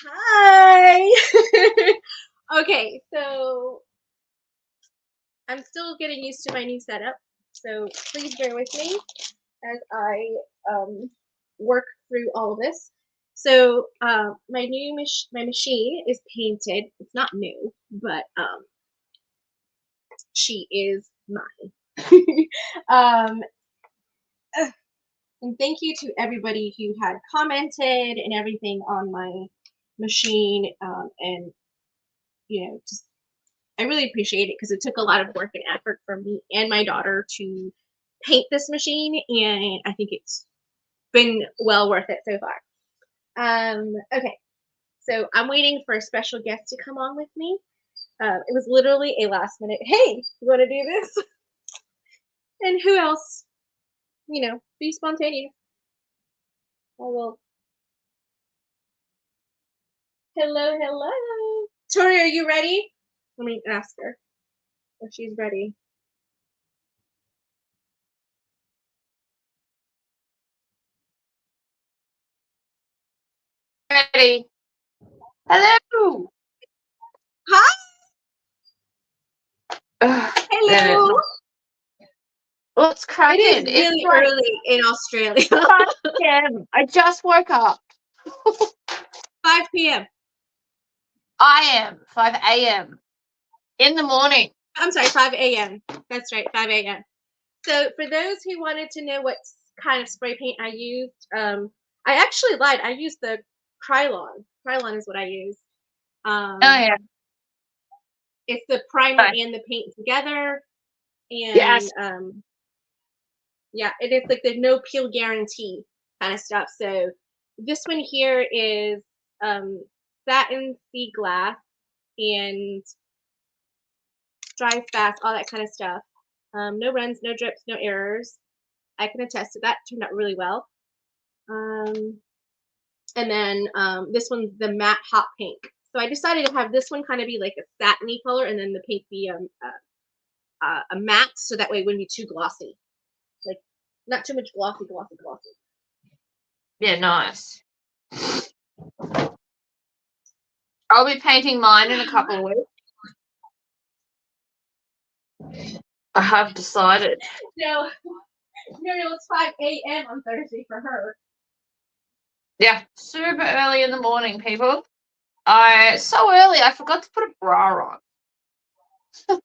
Hi! Okay, so I'm still getting used to my new setup, so please bear with me as I work through all of this. So my machine is painted. It's not new, but she is mine. um, and thank you to everybody who had commented and everything on my machine, and just I really appreciate it because it took a lot of work and effort from me and my daughter to paint this machine, and I think it's been well worth it so far. Okay, so I'm waiting for a special guest to come on with me. It was literally a last minute, hey, you want to do this? And who else? Be spontaneous. I will. Hello, hello. Tori, are you ready? Let me ask her if she's ready. Ready. Hello. Hi. Hello. What's cracking? It is really early in Australia. 5 p.m. I just woke up. 5 p.m. I am 5 a.m. in the morning. I'm sorry, 5 a.m. That's right, 5 a.m. So for those who wanted to know what kind of spray paint I used, I actually lied. I used the Krylon. Krylon is what I use. Oh, yeah. It's the primer and the paint together. And yes. Yeah, it is like the no peel guarantee kind of stuff. So this one here is satin sea glass and dries fast, all that kind of stuff. No runs, no drips, no errors. I can attest to that. Turned out really well. And then this one's the matte hot pink. So I decided to have this one kind of be like a satiny color, and then the pink be a matte, so that way it wouldn't be too glossy. Like not too much glossy. Yeah, nice. I'll be painting mine in a couple of weeks. I have decided. No, it's 5 a.m. on Thursday for her. Yeah, super early in the morning, people. So early, I forgot to put a bra on.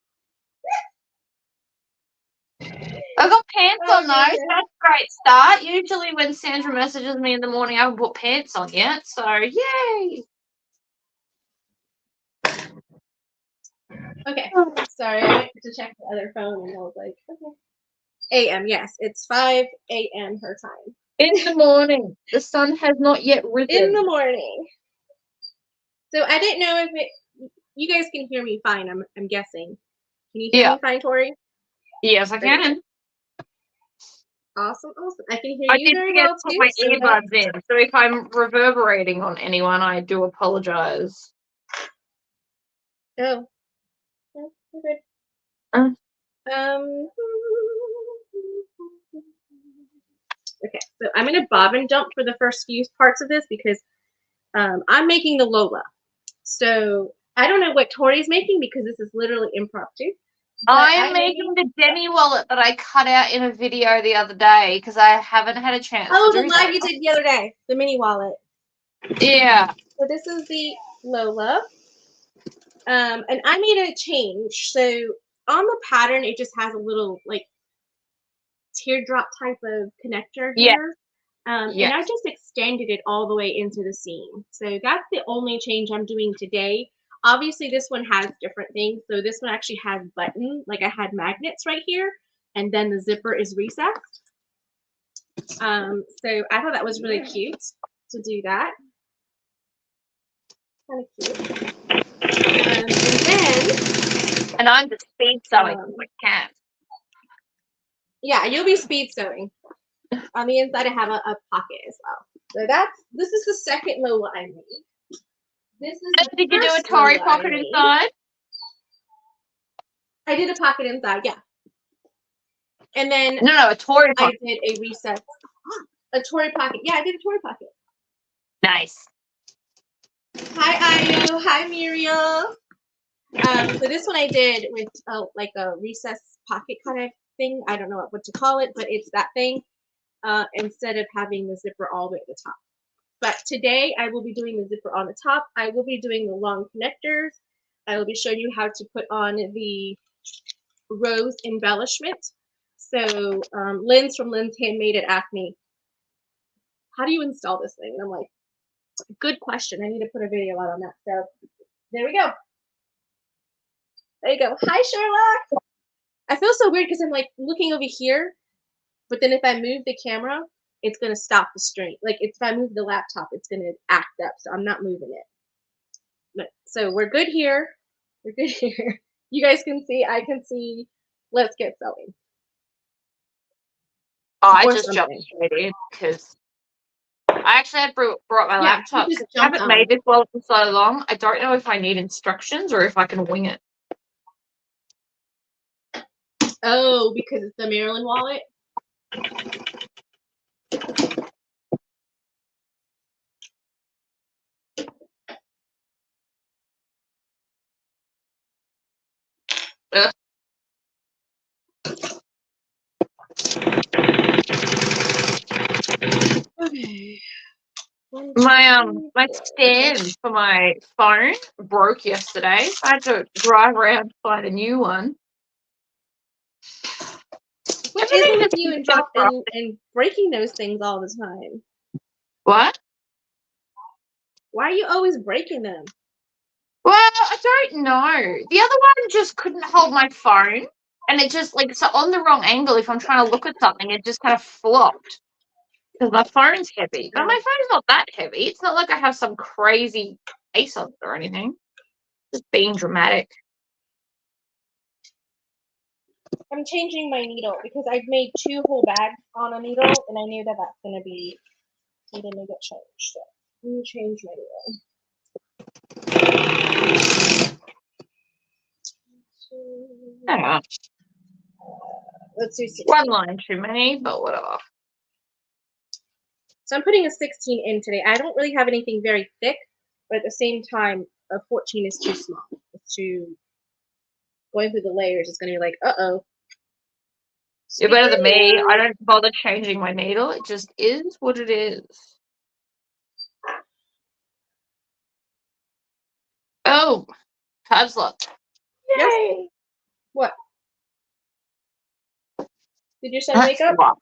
I've got pants on though, so that's a great start. Usually when Sandra messages me in the morning, I haven't put pants on yet, so yay! Okay, sorry, I went to check the other phone and I was like, okay. A.M., yes, it's 5 a.m. her time. In the morning. The sun has not yet risen. In the morning. So I didn't know if you guys can hear me fine, I'm guessing. Can you hear me fine, Tori? Yes, I can. Awesome. I can hear you very well too. I did forget to put my earbuds in, so if I'm reverberating on anyone, I do apologize. Oh. No, we're good. Okay, so I'm going to bob and jump for the first few parts of this because I'm making the Lola. So I don't know what Tori's making because this is literally impromptu. I'm making the demi wallet that I cut out in a video the other day because I haven't had a chance to do the live you did the other day, the mini wallet. Yeah. So this is the Lola. And I made a change. So on the pattern, it just has a little like teardrop type of connector here. And I just extended it all the way into the seam. So that's the only change I'm doing today. Obviously, this one has different things. So this one actually has buttons, like I had magnets right here, and then the zipper is recessed. So I thought that was really cute to do that. Kind of cute. And I'm just speed sewing with cat. Yeah, you'll be speed sewing. On the inside, I have a pocket as well. So this is the second Lola I made. This is Did you do a Tory pocket inside? I did a pocket inside, yeah. And then no, a Tory pocket. I did a recess. A Tory pocket. Yeah, I did a Tory pocket. Nice. Hi, Ayu. Hi, Muriel. So this one I did with like a recess pocket kind of thing. I don't know what to call it, but it's that thing. Instead of having the zipper all the way at the top. But today I will be doing the zipper on the top. I will be doing the long connectors. I will be showing you how to put on the rose embellishment. So Lynn's from Lynn's Handmade had asked me, how do you install this thing? And I'm like, good question. I need to put a video out on that. So there we go. There you go. Hi, Sherlock. I feel so weird because I'm like looking over here, but then if I move the camera, it's going to stop the stream. Like if I move the laptop, it's going to act up. So I'm not moving it. But, so we're good here. We're good here. You guys can see. I can see. Let's get sewing. Oh, I just jumped straight in because I actually had brought my laptop. I haven't made this well for so long. I don't know if I need instructions or if I can wing it. Oh, because it's the Maryland wallet? Okay. My stand for my phone broke yesterday. I had to drive around to find a new one. What is it with you and breaking those things all the time? What? Why are you always breaking them? Well, I don't know. The other one just couldn't hold my phone, and it just so on the wrong angle. If I'm trying to look at something, it just kind of flopped because my phone's heavy. But my phone's not that heavy. It's not like I have some crazy case on it or anything. Just being dramatic. I'm changing my needle because I've made 2 whole bags on a needle, and I knew that that's going to be needing to get changed. So let me change my needle. Let's do 16. One line too many, but whatever. So I'm putting a 16 in today. I don't really have anything very thick, but at the same time, a 14 is too small. It's too going through the layers. It's going to be like, uh-oh. You're better than me. I don't bother changing my needle. It just is what it is. Oh, cards luck. Yay! Yes. What? Did your son wake up?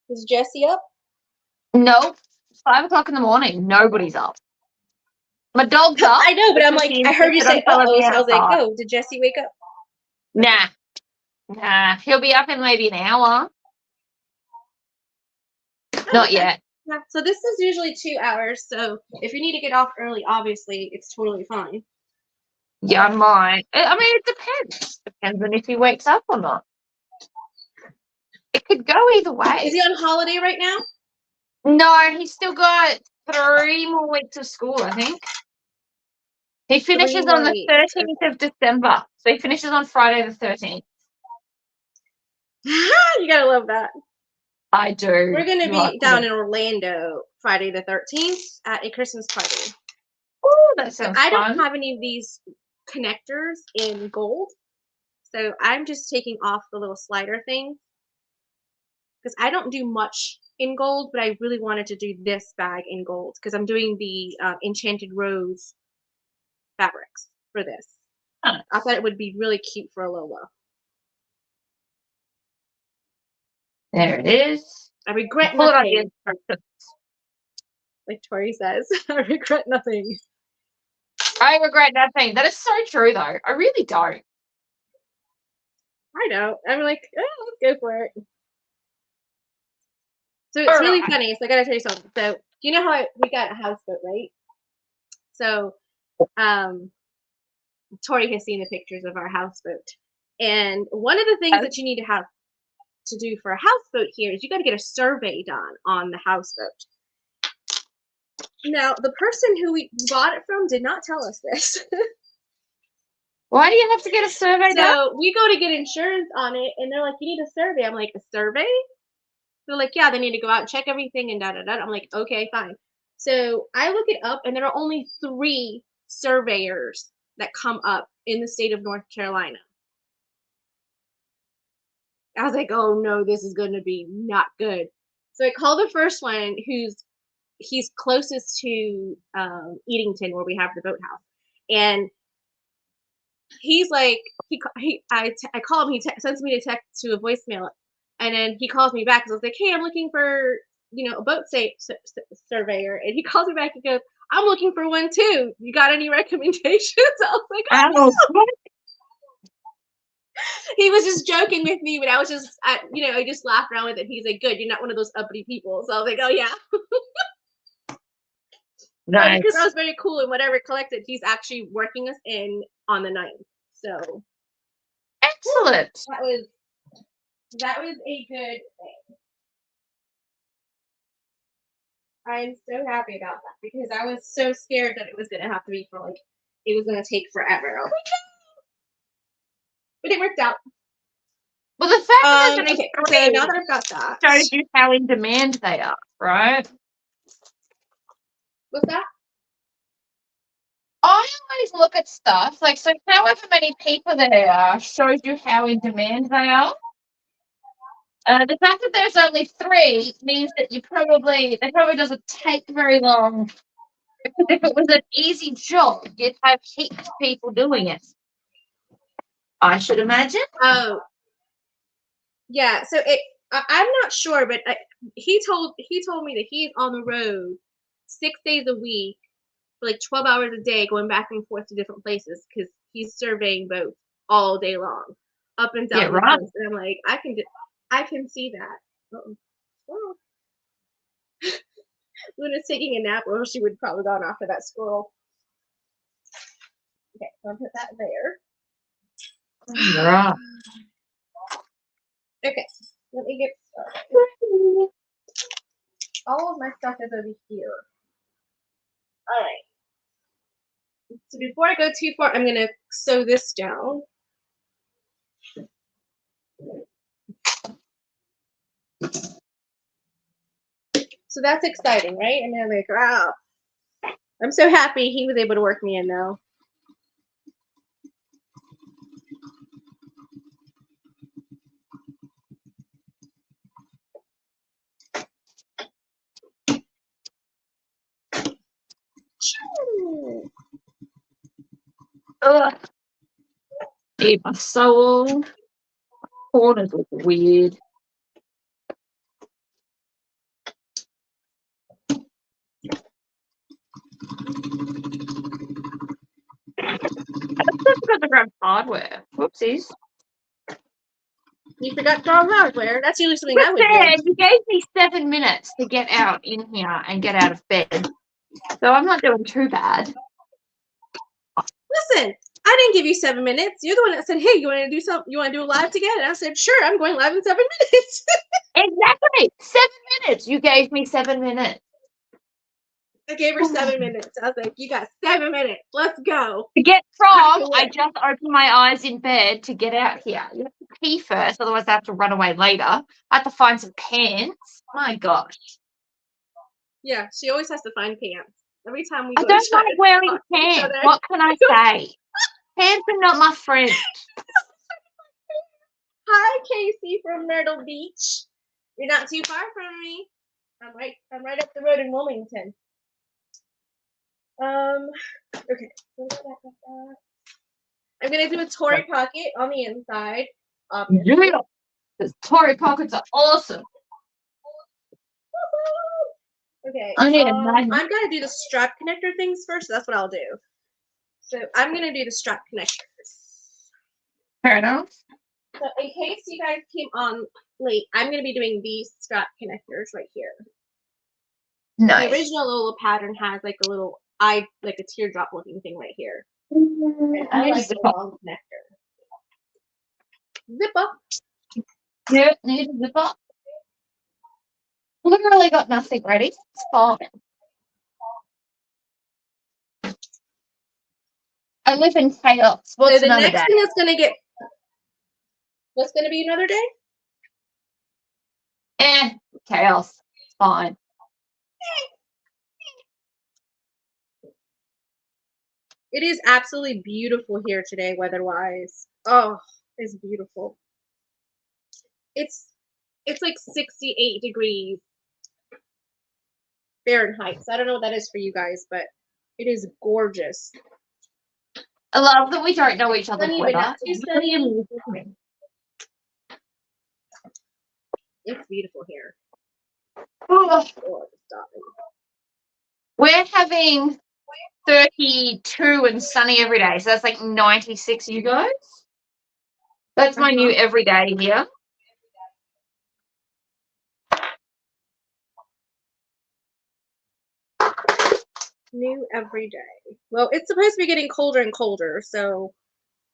Is Jesse up? Nope. It's 5 o'clock in the morning. Nobody's up. My dog's up. I know, but I'm like, I heard you say, uh-oh, so I was like, oh, did Jesse wake up? Nah. He'll be up in maybe an hour. Not yet. Yeah, so this is usually 2 hours, so if you need to get off early, obviously, it's totally fine. Yeah, I might. I mean, it depends. Depends on if he wakes up or not. It could go either way. Is he on holiday right now? No, he's still got 3 more weeks of school, I think. He finishes on the 13th of December. So he finishes on Friday the 13th. You gotta love that. I do. We're gonna be down in Orlando Friday the 13th at a Christmas party. Oh, that sounds fun. I don't have any of these connectors in gold, so I'm just taking off the little slider thing because I don't do much in gold, but I really wanted to do this bag in gold because I'm doing the Enchanted Rose fabrics for this. Nice. I thought it would be really cute for a Lola. There it is. I regret nothing. Like Tori says, I regret nothing. I regret nothing. That is so true, though. I really don't. I don't. I'm like, oh, let's go for it. So it's really funny. So I gotta tell you something. So you know how we got a houseboat, right? So Tori has seen the pictures of our houseboat. And one of the things that you need to have to do for a houseboat here is you got to get a survey done on the houseboat. Now, the person who we bought it from did not tell us this. Why do you have to get a survey done? So we go to get insurance on it, and they're like, "You need a survey." I'm like, "A survey?" They're like, "Yeah, they need to go out and check everything and da da da." I'm like, "Okay, fine." So I look it up, and there are only 3 surveyors that come up in the state of North Carolina. I was like, "Oh no, this is going to be not good." So I call the first one, he's closest to Eatington, where we have the boathouse, and he's like, I call him, sends me a text to a voicemail, and then he calls me back because I was like, "Hey, I'm looking for a boat surveyor," and he calls me back and goes, "I'm looking for one too. You got any recommendations?" I was like, "Oh Oh, no." He was just joking with me, but I was just, I just laughed around with it. He's like, "Good, you're not one of those uppity people." So I was like, "Oh yeah." Because I nice. was very cool and whatever collected, he's actually working us in on the 9th. So Excellent. that was a good thing. I'm so happy about that because I was so scared that it was gonna have to be it was gonna take forever. I was like, but it worked out. Well, the fact that there's Okay, only so 3 now that I've got that, shows you how in demand they are, right? what's that? I always look at stuff like, so however many people there are shows you how in demand they are. The fact that there's only 3 means that it probably doesn't take very long. Because if it was an easy job, you'd have heaps of people doing it. I should imagine. Oh, yeah. So I'm not sure, but he told me that he's on the road 6 days a week for like 12 hours a day, going back and forth to different places because he's surveying boats all day long, up and Yeah, down the right. coast. And I'm like, I can see that. Oh, Luna's taking a nap, or she would probably gone after that squirrel. Okay, so I'll put that there. Right. Okay, let me get started. All of my stuff is over here. All right. So before I go too far, I'm gonna sew this down. So that's exciting, right? And I'm like, wow. I'm so happy he was able to work me in though. Ugh. Dude, my soul. Corners look weird. I forgot to grab hardware. Whoopsies. You forgot to draw hardware. That's usually something But I would there, do. you gave me 7 minutes to get out in here and get out of bed. So I'm not doing too bad. Listen, I didn't give you 7 minutes. You're the one that said, "Hey, you want to do something? You want to do a live together?" And I said, "Sure, I'm going live in 7 minutes." Exactly. 7 minutes. You gave me 7 minutes. I gave her 7 minutes. I was like, "You got 7 minutes. Let's go." To get Crack from, I away. just opened my eyes in bed to get out here. You have to pee first, otherwise I have to run away later. I have to find some pants. My gosh. Yeah, she always has to find pants. Every time we I go to don't try like to wearing talk to each pants. other. What can I say? Pants are not my friend. Hi, Casey from Myrtle Beach. You're not too far from me. I'm right up the road in Wilmington. Okay. I'm gonna do a Tory pocket on the inside, obviously. Yeah. Because Tory pockets are awesome. Okay. I need a knife. I'm gonna do the strap connector things first. So that's what I'll do. So I'm gonna do the strap connectors. Fair enough. So in case you guys came on late, I'm gonna be doing these strap connectors right here. Nice. The original Lola pattern has like a little eye, like a teardrop looking thing right here. And I like the long connector. Zip up. Yeah, need a zip up. Literally got nothing ready. It's fine. I live in chaos. So What's the another next day? thing that's gonna get, what's gonna be another day? Chaos. It's fine. It is absolutely beautiful here today, weather-wise. Oh, it's beautiful. It's like 68 degrees Fahrenheit. So I don't know what that is for you guys, but it is gorgeous. I love that we don't know each other's Sunny, but weather. not too It really sunny. amuses me. It's beautiful here. Oh, Oh, stop it. we're having 32 and sunny every day, so that's like 96, you guys. That's my new everyday here. New every day. Well, it's supposed to be getting colder and colder, so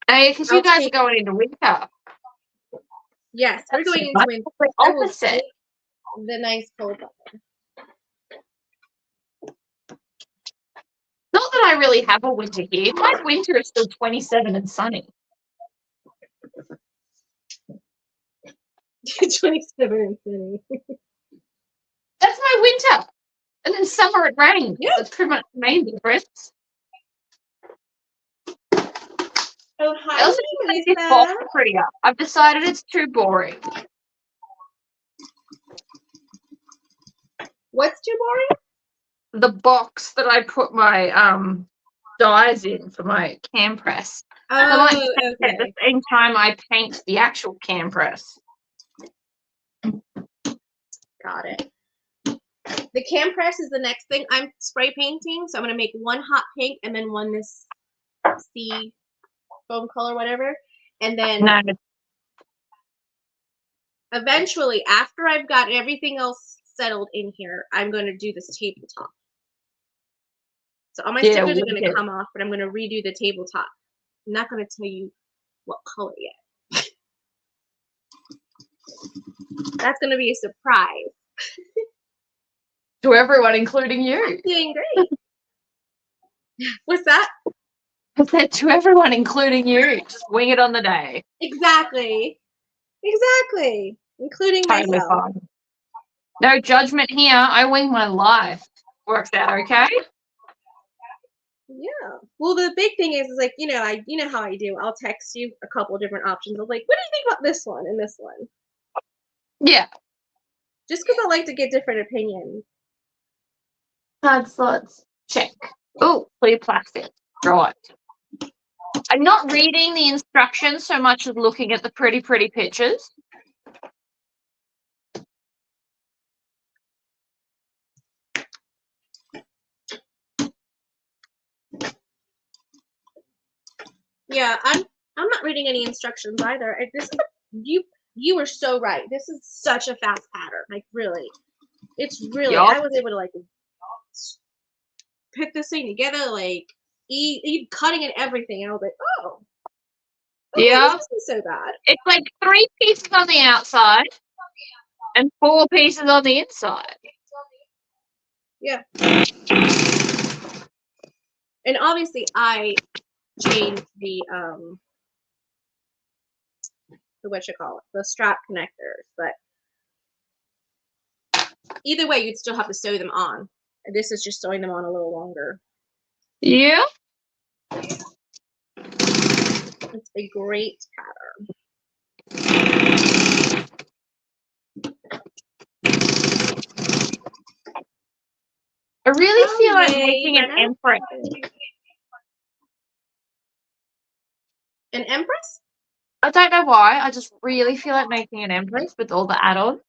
Because you guys are going into winter. yes, we're going into winter. The opposite. The nice cold weather. Not that I really have a winter here. My winter is still 27 and sunny. 27 and sunny. That's my winter. And then summer it rains. Yeah. That's pretty much the main difference. Oh, hi, I also think this box is prettier. I've decided it's too boring. What's too boring? The box that I put my dyes in for my cam press. I like to paint okay. at the same time I paint the actual cam press. Got it. The cam press is the next thing. I'm spray painting, so I'm going to make one hot pink and then one this sea foam color, whatever. And then eventually, after I've got everything else settled in here, I'm going to do this tabletop. So all my stickers are going to come off, but I'm going to redo the tabletop. I'm not going to tell you what color yet. That's going to be a surprise. To everyone, including you. Doing great. What's that? I said to everyone, including you. Just wing it on the day. Exactly. Exactly. Including Totally myself. fine. No judgment here. I wing my life. Works out okay? Yeah. Well, the big thing is like, you know how I do. I'll text you a couple different options. I'm like, what do you think about this one and this one? Yeah. Just because I like to get different opinions. Card slots. Check. Oh, clear plastic. Right. I'm not reading the instructions so much as looking at the pretty pictures. Yeah, I'm not reading any instructions either. You were so right. This is such a fast pattern. Like really. It's really I was able to like put this thing together, like eat cutting and everything. And I was like, oh. Okay, Yeah. this isn't so bad. It's like 3 pieces on the outside and 4 pieces on the inside. Yeah. And obviously I changed the the strap connectors, but either way you'd still have to sew them on. And this is just sewing them on a little longer. Yeah. It's a great pattern. I really feel like making an empress. An empress? I don't know why. I just really feel like making an empress with all the add-ons.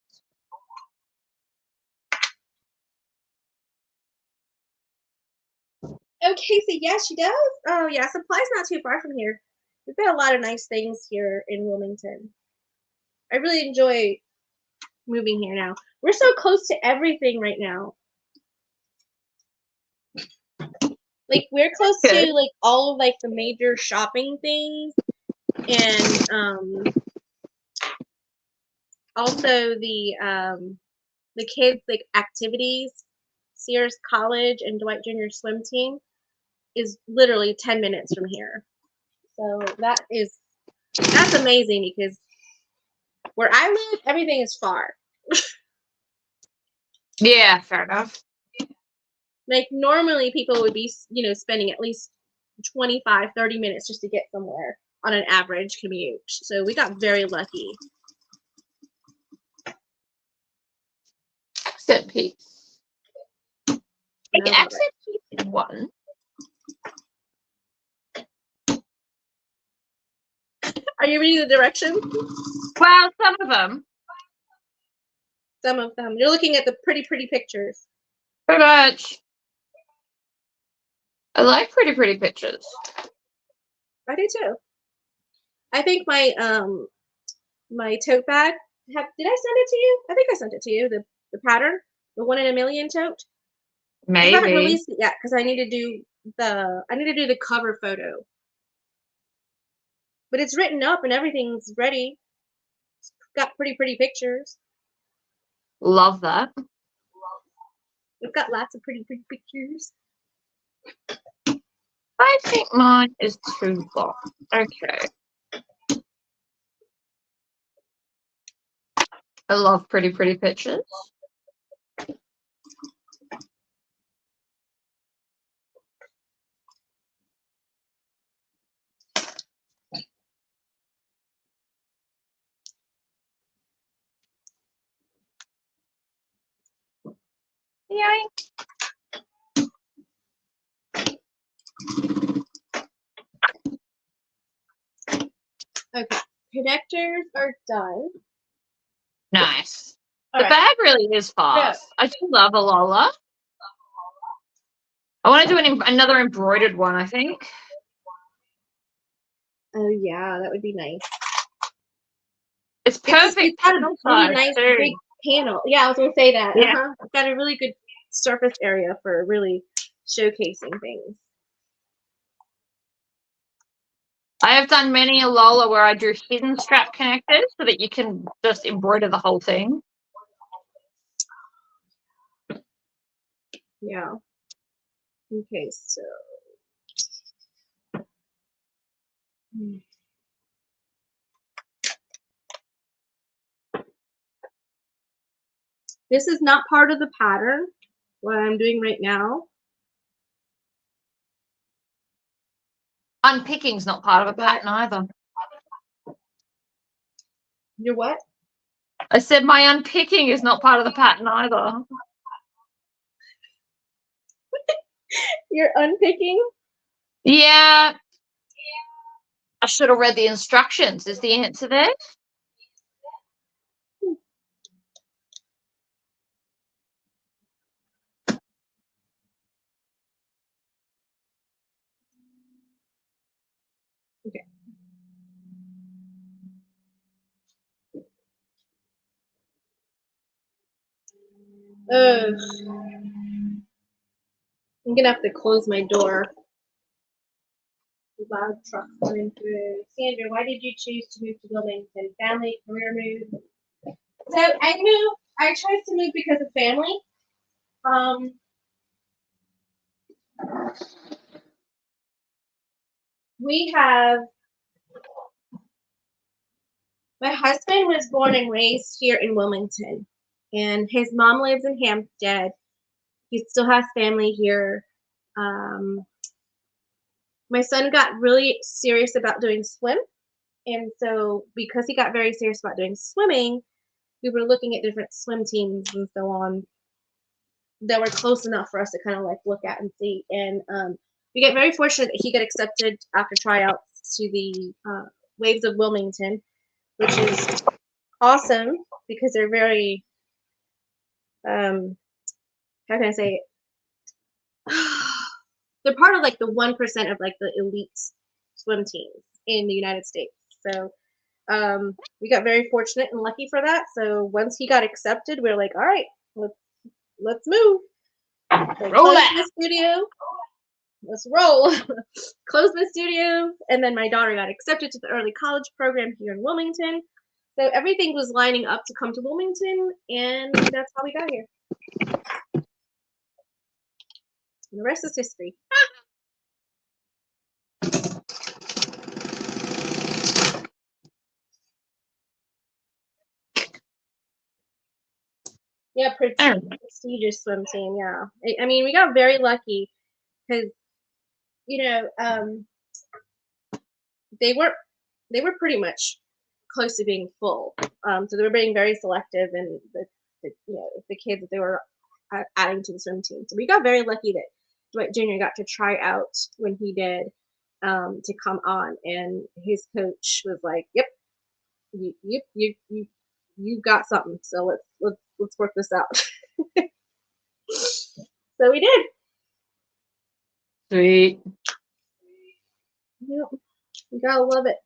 Okay, so yeah, she does. Oh yeah, supply's not too far from here. We've got a lot of nice things here in Wilmington. I really enjoy moving here now. We're so close to everything right now. Like we're close to like all of like the major shopping things, and also the kids like activities. Sears College and Dwight Junior swim team is literally 10 minutes from here. So that's amazing because where I live, everything is far. Yeah, fair enough. Like normally people would be, spending at least 25, 30 minutes just to get somewhere on an average commute. So we got very lucky. Accent piece. And I love Accent piece is one. Are you reading the directions? Well, some of them. Some of them. You're looking at the pretty, pretty pictures. Pretty much. I like pretty, pretty pictures. I do too. I think my my tote bag. Did I send it to you? I think I sent it to you. The pattern, the 1 in a million tote. Maybe. I haven't released it yet because I need to do the cover photo. But it's written up and everything's ready. It's got pretty, pretty pictures. Love that. We've got lots of pretty, pretty pictures. I think mine is too long. Okay. I love pretty, pretty pictures. Yoink. Okay, connectors are done. Nice. All the right. bag really is fast. I do love a Lola. I want to do another embroidered one, I think. Oh yeah, that would be nice. It's perfect. It's got a really nice too. big panel. Yeah, I was gonna say that. Yeah. It's got a really good surface area for really showcasing things. I have done many a Lola where I drew hidden strap connectors so that you can just embroider the whole thing. Yeah. Okay, so this is not part of the pattern, what I'm doing right now. Unpicking's not part of a pattern either. Your what? I said my unpicking is not part of the pattern either. You're unpicking? Yeah. I should have read the instructions. Is the answer there? Okay. Ugh. I'm gonna have to close my door. Loud trucks coming through. Sandra, why did you choose to move to Wilmington? Family, career move? So I chose to move because of family. We have, my husband was born and raised here in Wilmington, and his mom lives in Hampstead. He still has family here. My son got really serious about doing swim, and so because he got very serious about doing swimming, we were looking at different swim teams and so on that were close enough for us to kind of like look at and see. And we get very fortunate that he got accepted after tryouts to the Waves of Wilmington, which is awesome because they're very, how can I say it? They're part of like the 1% of like the elite swim teams in the United States. So we got very fortunate and lucky for that. So once he got accepted, we were like, all right, let's move. So Roll that. The studio. Let's roll. Close the studio, and then my daughter got accepted to the early college program here in Wilmington. So everything was lining up to come to Wilmington, and that's how we got here. And the rest is history. Yeah, I don't know. prestigious swim team. Yeah, I mean, we got very lucky because you know they were pretty much close to being full. So they were being very selective in the kids that they were adding to the swim team. So we got very lucky that Dwight Jr. got to try out when he did to come on, and his coach was like, "Yep, you got something. So let's work this out." So we did. Sweet. Yep, we gotta love it.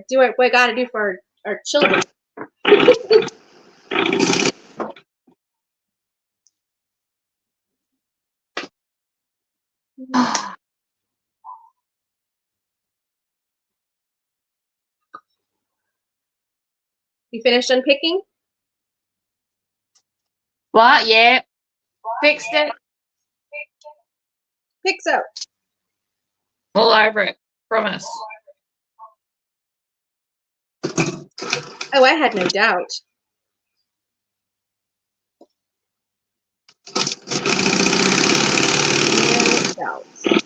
Do what we gotta do for our children. You finished unpicking? What? Yeah. Fixed it. Pick so. All over it. Promise. Oh, I had no doubt. No doubt. I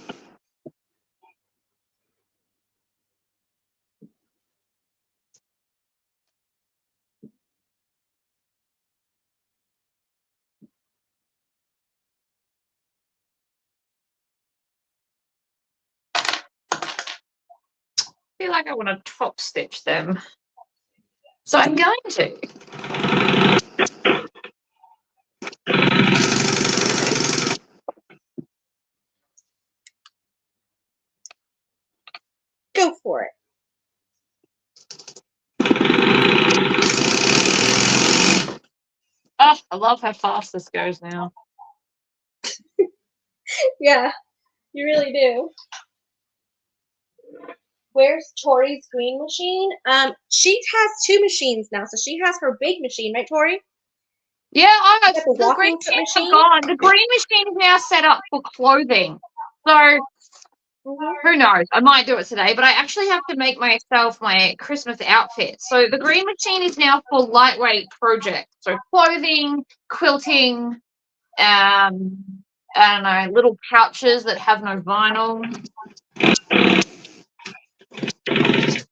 feel like I want to top stitch them. So I'm going to. Go for it. Oh, I love how fast this goes now. Yeah, you really do. Where's Tori's green machine? She has two machines now. So she has her big machine, right, Tori? Yeah, You got the the green walking foot machines are machine. gone. The green machine is now set up for clothing. So who knows? I might do it today, but I actually have to make myself my Christmas outfit. So the green machine is now for lightweight projects. So clothing, quilting, I don't know, little pouches that have no vinyl.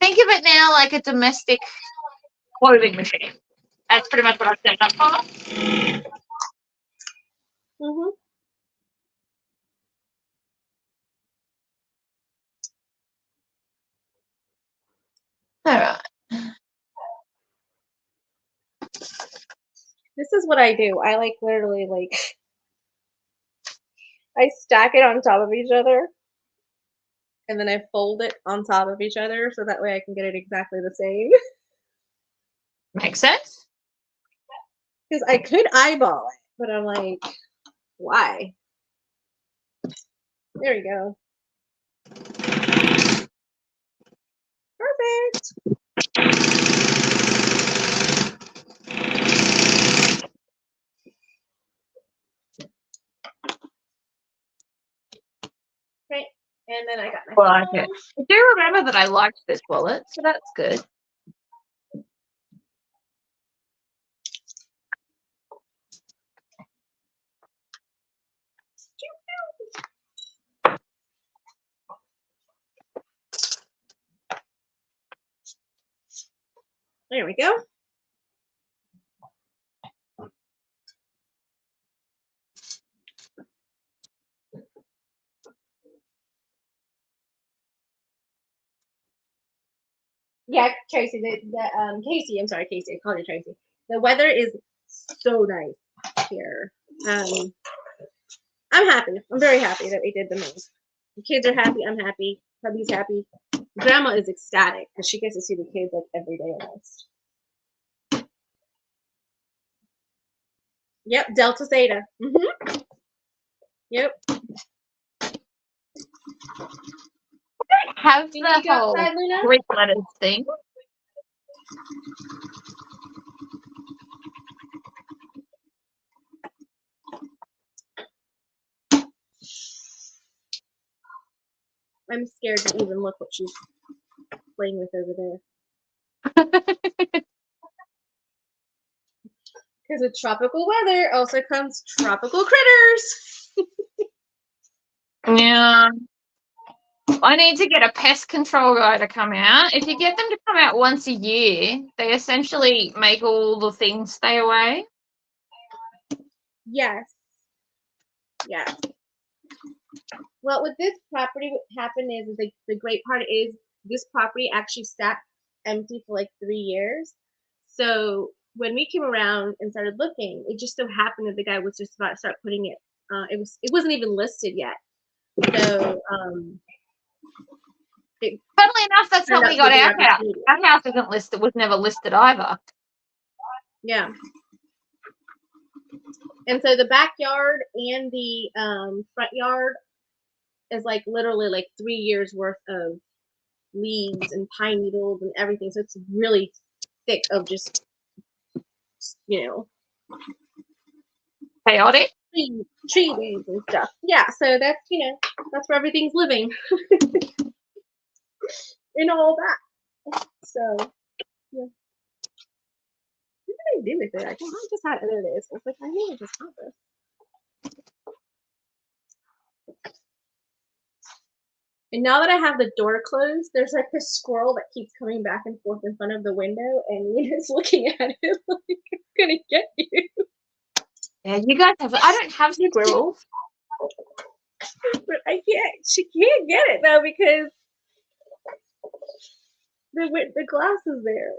Think of it now like a domestic clothing machine. That's pretty much what I've set up for. Mhm. All right. This is what I do. I literally I stack it on top of each other, and then I fold it on top of each other so that way I can get it exactly the same. Makes sense. Because I could eyeball it, but I'm like, why? There we go. Perfect. Right. And then I got my Well, okay. phone. I do remember that I liked this wallet, so that's good. There we go. Yeah, Tracy, Casey, I'm sorry, Casey, I called you Tracy. The weather is so nice here. I'm happy. I'm very happy that we did the move. The kids are happy. I'm happy. Hubby's happy. Grandma is ecstatic because she gets to see the kids like every day almost. Yep, Delta Theta. Yep. Have You the need to go whole outside, Luna? Greek letters thing. I'm scared to even look what she's playing with over there. Because with tropical weather also comes tropical critters. Yeah. I need to get a pest control guy to come out. If you get them to come out once a year, they essentially make all the things stay away. Yes. Yeah. Well, with this property, what happened is like the great part is this property actually sat empty for like 3 years. So when we came around and started looking, it just so happened that the guy was just about to start putting it. It wasn't even listed yet. So Funnily enough, that's how turned out we to be a got good our house. opportunity. Our house isn't listed, was never listed either. Yeah. And so the backyard and the front yard is like literally like 3 years worth of leaves and pine needles and everything. So it's really thick of just, you know, Chaotic. tree leaves and stuff. Yeah, so that's, that's where everything's living. And all that. So, yeah. What did I do with it? I just had it. There it is. I was like, I need to just have this. And now that I have the door closed, there's like this squirrel that keeps coming back and forth in front of the window, and Lena's looking at it like, I'm gonna get you. Yeah, you guys have. I don't have squirrels. But she can't get it though because the glass is there.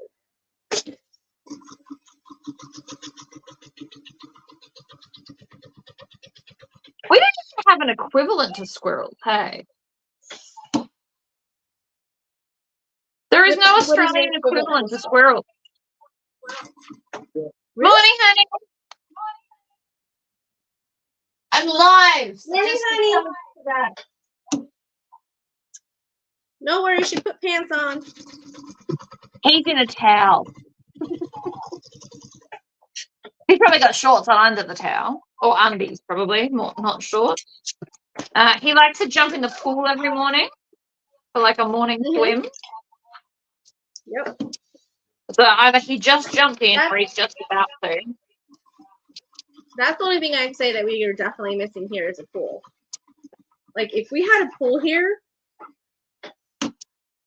We don't even have an equivalent to squirrels, hey? There is no Australian equivalent to squirrels. Really? Morning, honey. I'm live. So Morning, honey. No worries, she put pants on. He's in a towel. He's probably got shorts on under the towel. Or undies, probably. Not shorts. He likes to jump in the pool every morning for like a morning swim. Yep. So either he just jumped in or he's just about to. That's the only thing I can say that we are definitely missing here is a pool. Like, if we had a pool here,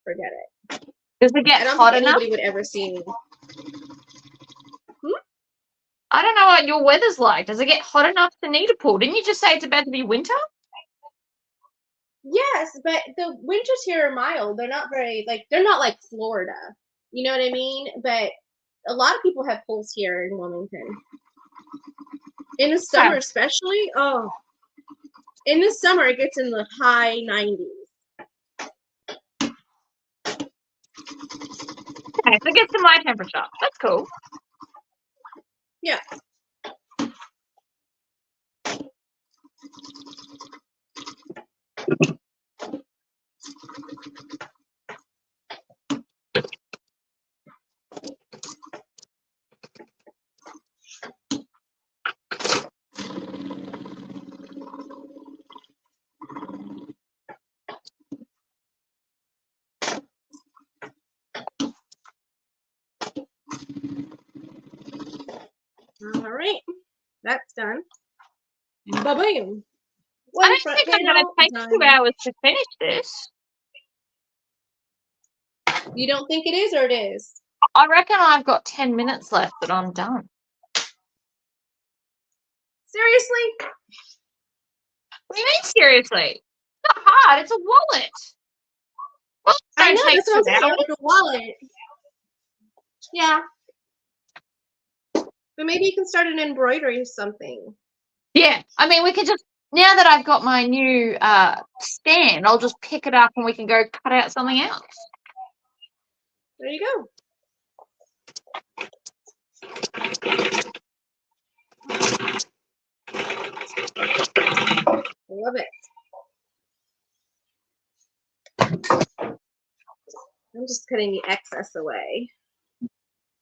forget it. Does it get hot enough? Anybody would ever see me. I don't know what your weather's like. Does it get hot enough to need a pool? Didn't you just say it's about to be winter? Yes, but the winters here are mild. They're not they're not like Florida. You know what I mean? But a lot of people have pools here in Wilmington. In the summer, especially, in the summer it gets in the high 90s. Okay, so it gets to my temperature. That's cool. Yeah. All right, that's done. Ba-boom. I don't think I'm going to take 2 hours to finish this. You don't think it is, or it is? I reckon I've got 10 minutes left and I'm done. Seriously? What do you mean, seriously? It's not hard. It's a wallet. Well, I know, take that's what I'm 2 saying, hours. like a wallet. Yeah. But maybe you can start an embroidery or something. Yeah, I mean, we could just, now that I've got my new stand, I'll just pick it up and we can go cut out something else. There you go. I love it. I'm just cutting the excess away.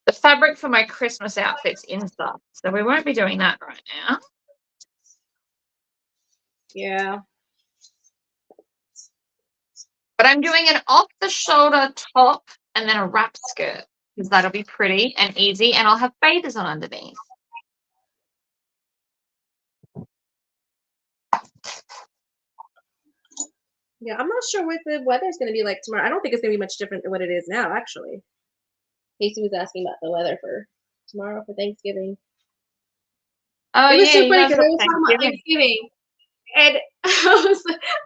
The fabric for my Christmas outfit's inside, so we won't be doing that right now. Yeah. But I'm doing an off-the-shoulder top and then a wrap skirt because that'll be pretty and easy, and I'll have bathers on underneath. Yeah, I'm not sure what the weather's going to be like tomorrow. I don't think it's going to be much different than what it is now, actually. Casey was asking about the weather for tomorrow for Thanksgiving. Oh It was yeah, so you funny guys because I got was talking about Thanksgiving. Thanksgiving, and I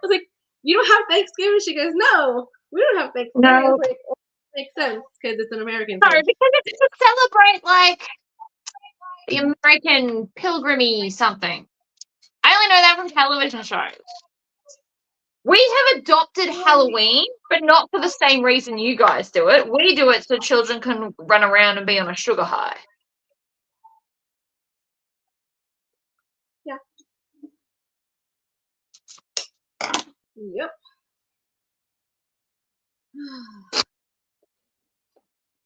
was like, "You don't have Thanksgiving?" She goes, "No, we don't have Thanksgiving." I was No, like, "Well, it makes sense because it's an American no, thing." because it's to celebrate like the American pilgrimy something. I only know that from television shows. We have adopted Halloween, but not for the same reason you guys do it. We do it so children can run around and be on a sugar high. Yeah. Yep.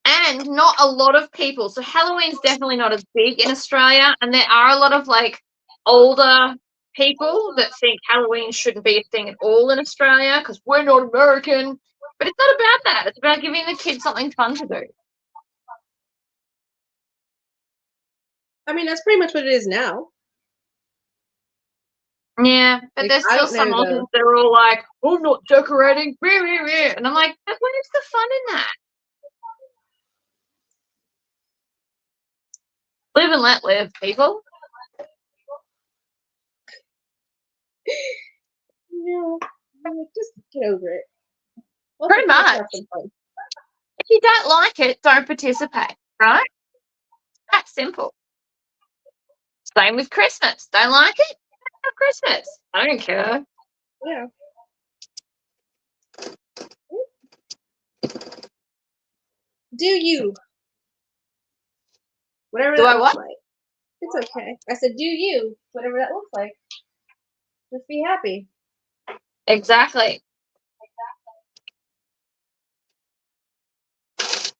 And not a lot of people. So Halloween's definitely not as big in Australia, and there are a lot of like older people that think Halloween shouldn't be a thing at all in Australia because we're not American. But it's not about that. It's about giving the kids something fun to do. I mean, that's pretty much what it is now. Yeah, but Like, there's I still don't some know Aussies though. that are all like, "Oh, not decorating," and I'm like, "But where's the fun in that? Live and let live, people." No, I'm like, just get over it. Pretty Let's much. have some fun. If you don't like it, don't participate, right? That's simple. Same with Christmas. Don't like it? Don't have Christmas. I don't care. Yeah. Do you? Whatever Do that I looks what? like. It's okay. I said, do you? Whatever that looks like. Just be happy. Exactly.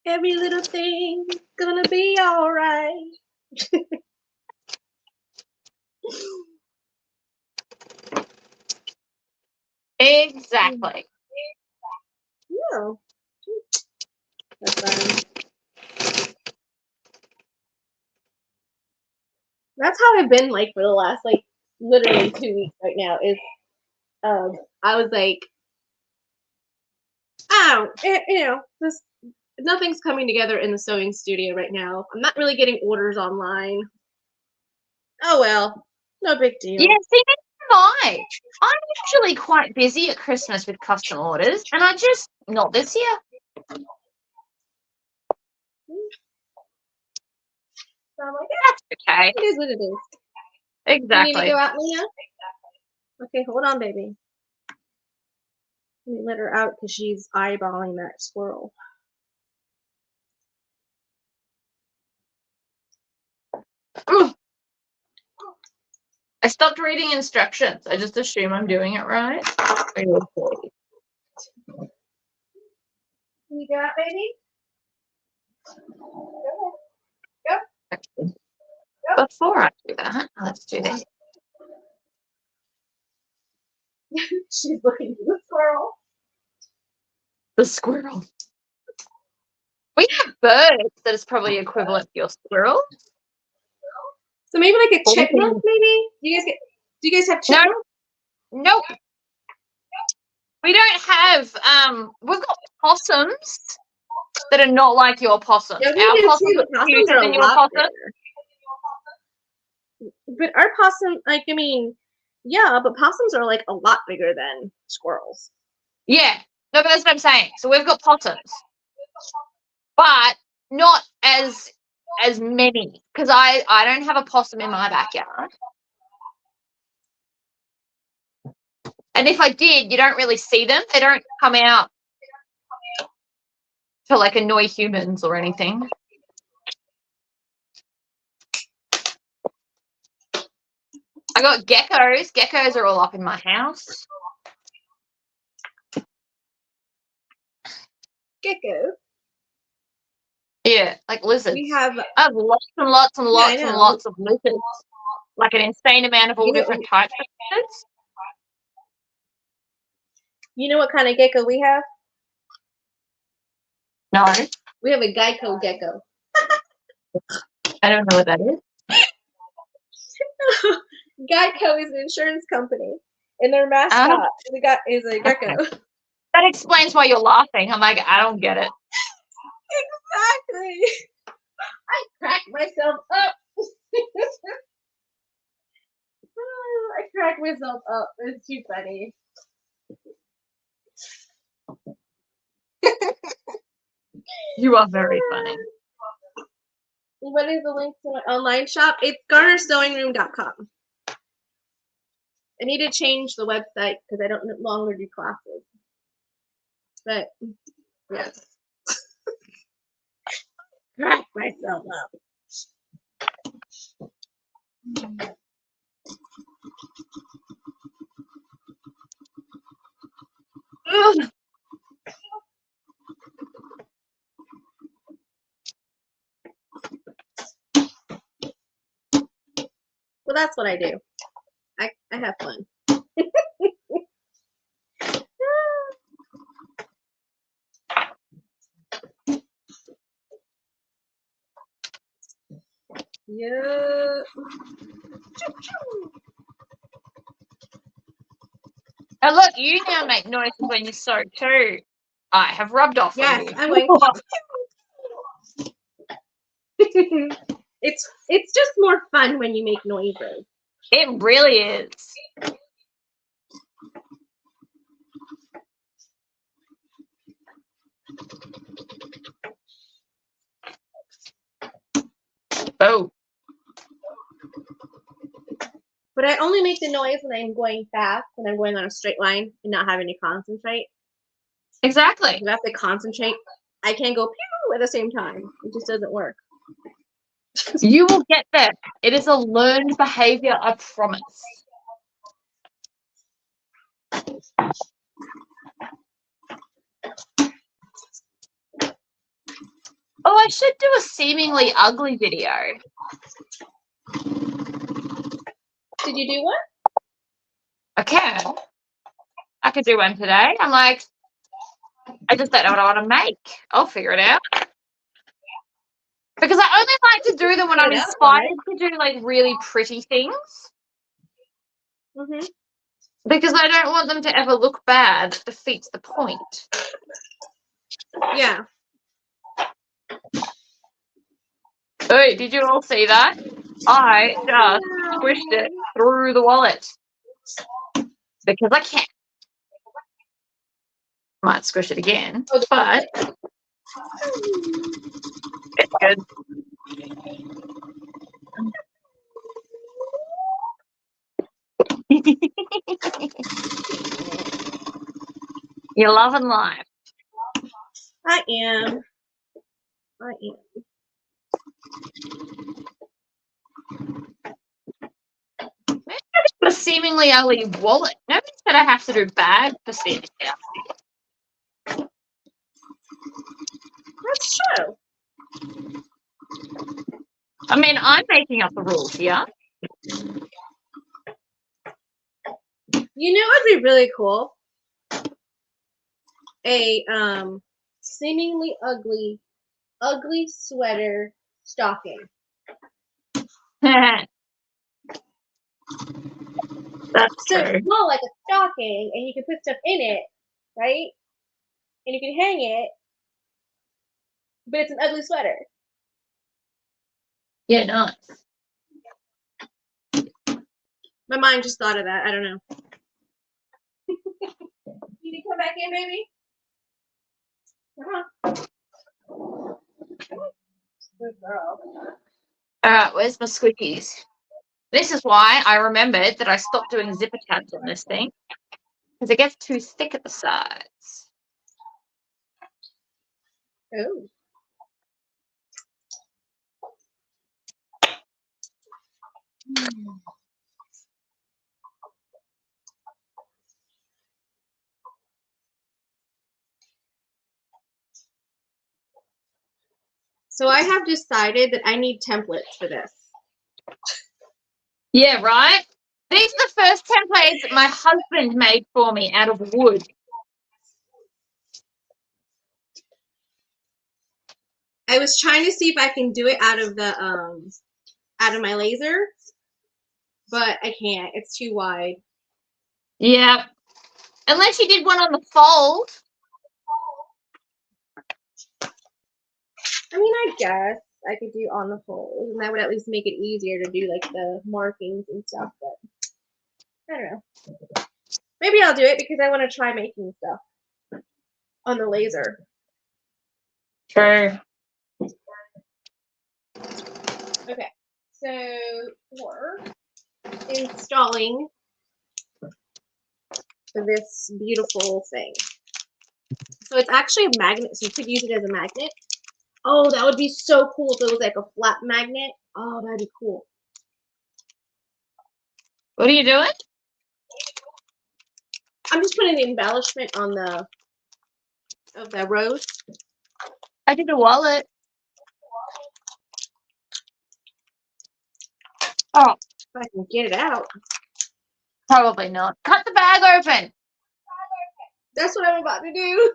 Every little thing's gonna be alright. Exactly. No. That's fine. That's how I've been like for the last like literally 2 weeks right now. Is I was like, oh, this nothing's coming together in the sewing studio right now. I'm not really getting orders online. Oh well, no big Yeah, deal. see, neither am I. I'm usually quite busy at Christmas with custom orders, and I just, not this year. So I'm like, That's okay. it is what it is. You need to Exactly. go out, Leah? Okay, hold on, baby. Let me let her out because she's eyeballing that squirrel. Ugh. I stopped reading instructions. I just assume I'm doing it right. Can you go out, baby? Go. Before I do that, let's do this. She's looking at the squirrel. The squirrel. We have birds that is probably equivalent to your squirrel. So maybe like a chipmunk, No, maybe? Do you guys have chipmunk? nope. We don't have we've got possums that are not like your possums. Yeah, we Our do too, possums are but possums cuter are a than your lot possums. bigger. But our possum, like, I mean, yeah, but possums are like a lot bigger than squirrels. Yeah. No, but that's what I'm saying. So we've got possums. But not as many. Because I don't have a possum in my backyard. And if I did, you don't really see them. They don't come out to like annoy humans or anything. I got geckos. Geckos are all up in my house. Gecko. Yeah, like lizards. We have, I have lots and lots and yeah, I lots and know. lots of lizards. Like an insane amount of all You know, different types of lizards. you know what kind of gecko we have? No, We have a Geico gecko. I don't know what that is. Geico is an insurance company. And their Oh, mascot is a gecko. okay. That explains why you're laughing. I'm like, I don't get it. Exactly. I cracked myself up. I cracked myself up. It's too funny. You are very funny. What is the link to my online shop? It's garnersewingroom.com. I need to change the website because I don't no longer do classes. But yeah, crack myself up. Ugh. Well, that's what I do. I have fun. Yeah. And look, you now make noises when you sew too. I have rubbed off on Yes, you. I'm going. It's just more fun when you make noises. It really is. Oh. But I only make the noise when I'm going fast, when I'm going on a straight line and not having to concentrate. Exactly. If I have to concentrate, I can't go pew at the same time. It just doesn't work. You will get there. It is a learned behavior, I promise. Oh, I should do a seemingly ugly video. Did you do one? I can. I could do one today. I'm like, I just don't know what I want to make. I'll figure it out. Because I only like to do them when I'm Figure it out, all inspired to do like really pretty things. right. Because I don't want them to ever look bad. It defeats the point. Yeah. Oh, did you all see that? I just squished it through the wallet. Because I can. Might squish it again, Oh, but it's good. You're loving life. I am. A seemingly ugly wallet. Nobody said I have to do bad for seemingly ugly. That's true. I mean, I'm making up the rules here. You know what'd be really cool? A seemingly ugly sweater stocking. That's So true. it's small like a stocking, and you can put stuff in it, right? And you can hang it, but it's an ugly sweater. Yeah, nice. My mind just thought of that. I don't know. You need to come back in, baby. Come on. Good girl. All right, where's my squishies? This is why I remembered that I stopped doing zipper tabs on this thing. Because it gets too thick at the sides. Oh. So I have decided that I need templates for this. Yeah, right? These are the first templates that my husband made for me out of wood. I was trying to see if I can do it out of my laser, but I can't. It's too wide. Yeah. Unless you did one on the fold. I mean, I guess I could do on the fold, and that would at least make it easier to do like the markings and stuff, but I don't know. Maybe I'll do it because I want to try making stuff on the laser. True. Okay, so for installing this beautiful thing. So it's actually a magnet, so you could use it as a magnet. Oh, that would be so cool if it was like a flat magnet. Oh, that'd be cool. What are you doing? I'm just putting the embellishment on the rose. I did a wallet. Oh, If I can get it out. probably not. Cut the bag open. That's what I'm about to do.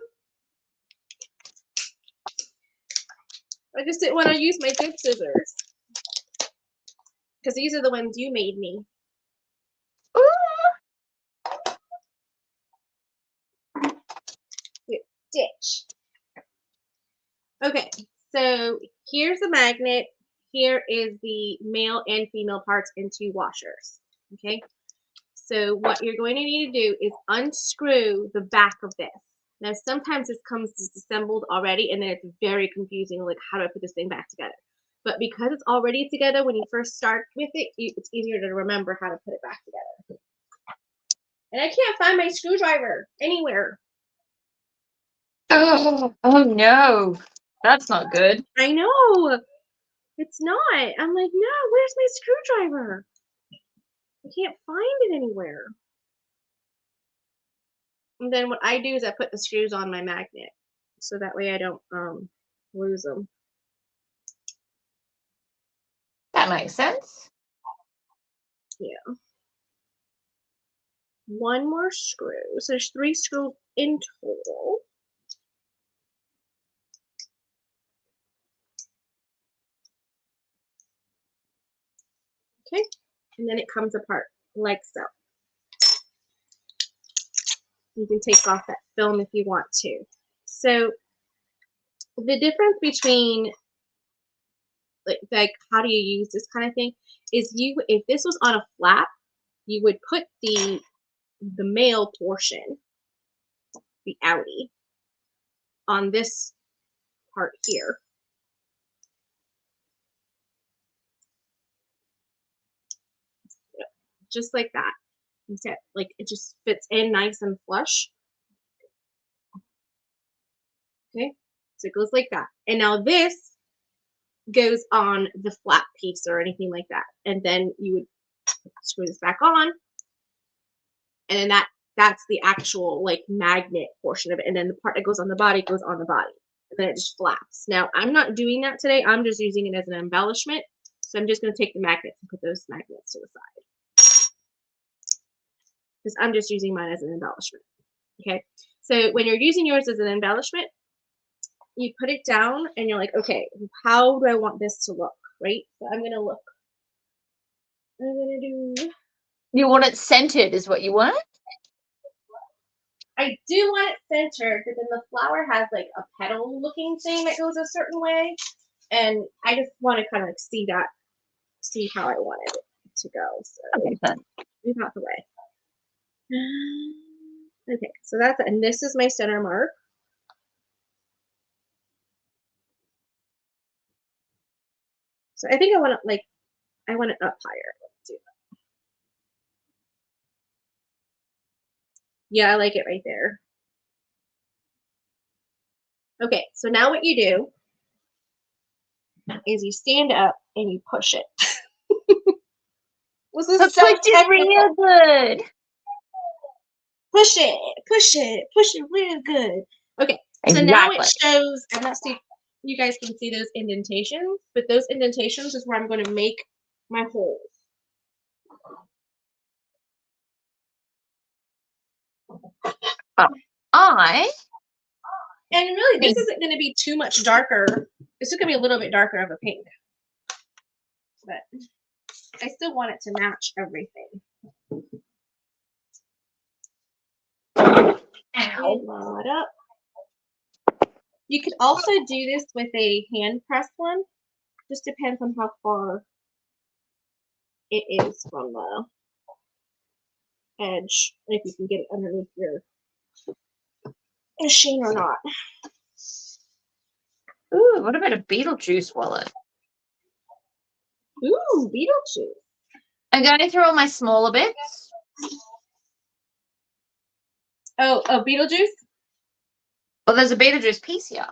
I just didn't want to use my good scissors. Because these are the ones you made me. Ooh. Stitch. Okay, so here's the magnet. Here is the male and female parts in 2 washers. Okay, so what you're going to need to do is unscrew the back of this. Now, sometimes this comes disassembled already, and then it's very confusing, like, how do I put this thing back together? But because it's already together, when you first start with it, it's easier to remember how to put it back together. And I can't find my screwdriver anywhere. Oh no. That's not good. I know. It's not. I'm like, no, where's my screwdriver? I can't find it anywhere. And then what I do is I put the screws on my magnet, so that way I don't lose them. That makes sense. Yeah. 1 more screw. So there's 3 screws in total. Okay. And then it comes apart like so. You can take off that film if you want to. So the difference between like how do you use this kind of thing is if this was on a flap, you would put the male portion, the outie, on this part here. Just like that. Instead, like it just fits in nice and flush. Okay, so it goes like that. And now this goes on the flat piece or anything like that. And then you would screw this back on. And then that's the actual like magnet portion of it. And then the part that goes on the body goes on the body. And then it just flaps. Now, I'm not doing that today. I'm just using it as an embellishment. So I'm just going to take the magnets and put those magnets to the side. Because I'm just using mine as an embellishment. Okay, so when you're using yours as an embellishment, you put it down and you're like, okay, how do I want this to look, right? So I'm going to look. I'm going to do... You want it centered is what you want? I do want it centered, but then the flower has like a petal looking thing that goes a certain way. And I just want to kind of like see how I wanted it to go. So move out the way. Okay, so that's it. And this is my center mark. So I think I want it up higher. Let's do that. Yeah, I like it right there. Okay, so now what you do is you stand up and you push it. Was this so real good? Push it real good. Okay, so now it shows, I'm not seeing, you guys can see those indentations, but those indentations is where I'm going to make my holes. And really, this isn't going to be too much darker. It's just going to be a little bit darker of a pink. But I still want it to match everything. Ow. Line it up. You could also do this with a hand press one. Just depends on how far it is from the edge, if you can get it underneath your machine or not. Ooh, what about a Beetlejuice wallet? Ooh, Beetlejuice. I'm going through all my smaller bits. Oh, Beetlejuice? Well, there's a Beetlejuice piece here.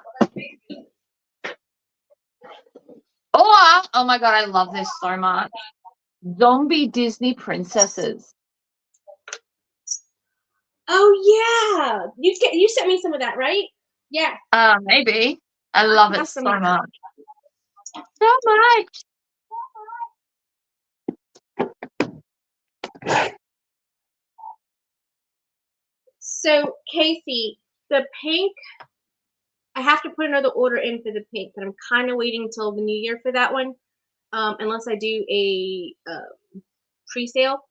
Oh my god, I love this so much. Zombie Disney princesses. Oh yeah, you sent me some of that, right? Yeah. Maybe. I love it so much. So much. So Casey, the pink, I have to put another order in for the pink, but I'm kind of waiting until the new year for that one, unless I do a pre-sale.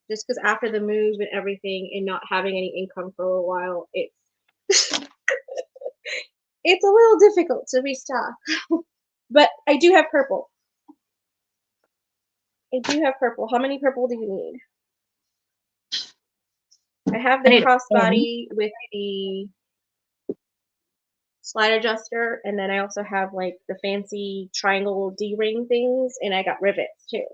Just because after the move and everything, and not having any income for a while, it's it's a little difficult to restock. But I do have purple. I do have purple. How many purple do you need? I have the crossbody with the slide adjuster, and then I also have like the fancy triangle D-ring things, and I got rivets too.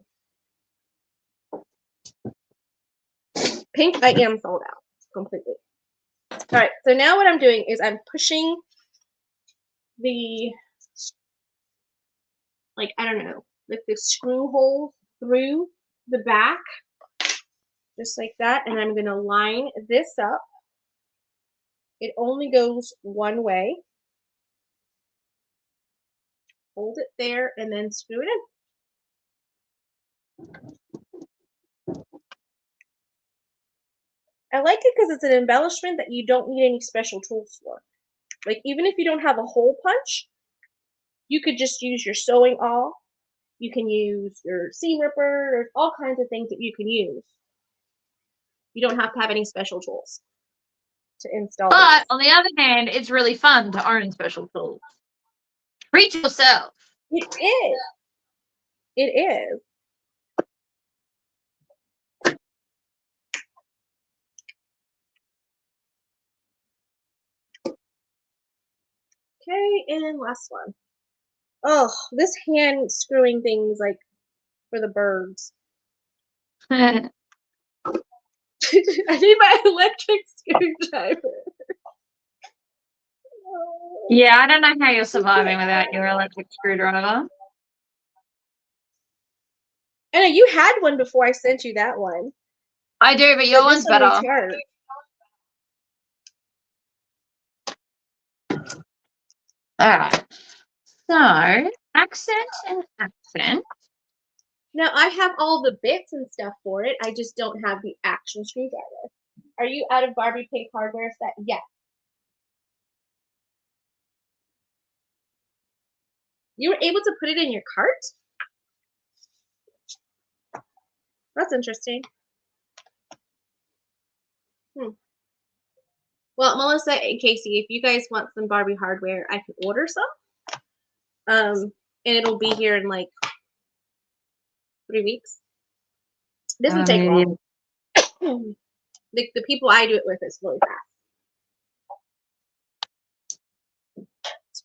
Pink, I am sold out completely. All right, so now what I'm doing is I'm pushing the, like, I don't know, like the screw hole through the back, just like that, and I'm gonna line this up. It only goes one way. Hold it there and then screw it in. I like it because it's an embellishment that you don't need any special tools for. Like, even if you don't have a hole punch, you could just use your sewing awl. You can use your seam ripper. There's all kinds of things that you can use. You don't have to have any special tools to install But these. on the other hand, it's really fun to own special tools. Treat yourself. It is. It is. Okay, and last one. Oh, this hand screwing thing's like for the birds. I need my electric screwdriver. Yeah, I don't know how you're surviving without your electric screwdriver. I know you had one before I sent you that one. I do, but your one's better. Alright. So, accent and accent. Now I have all the bits and stuff for it. I just don't have the actual screwdriver. Are you out of Barbie pink hardware set? Yes. You were able to put it in your cart? That's interesting. Well, Melissa and Casey, if you guys want some Barbie hardware, I can order some. And it'll be here in like 3 weeks. It doesn't take long. The people I do it with is really fast.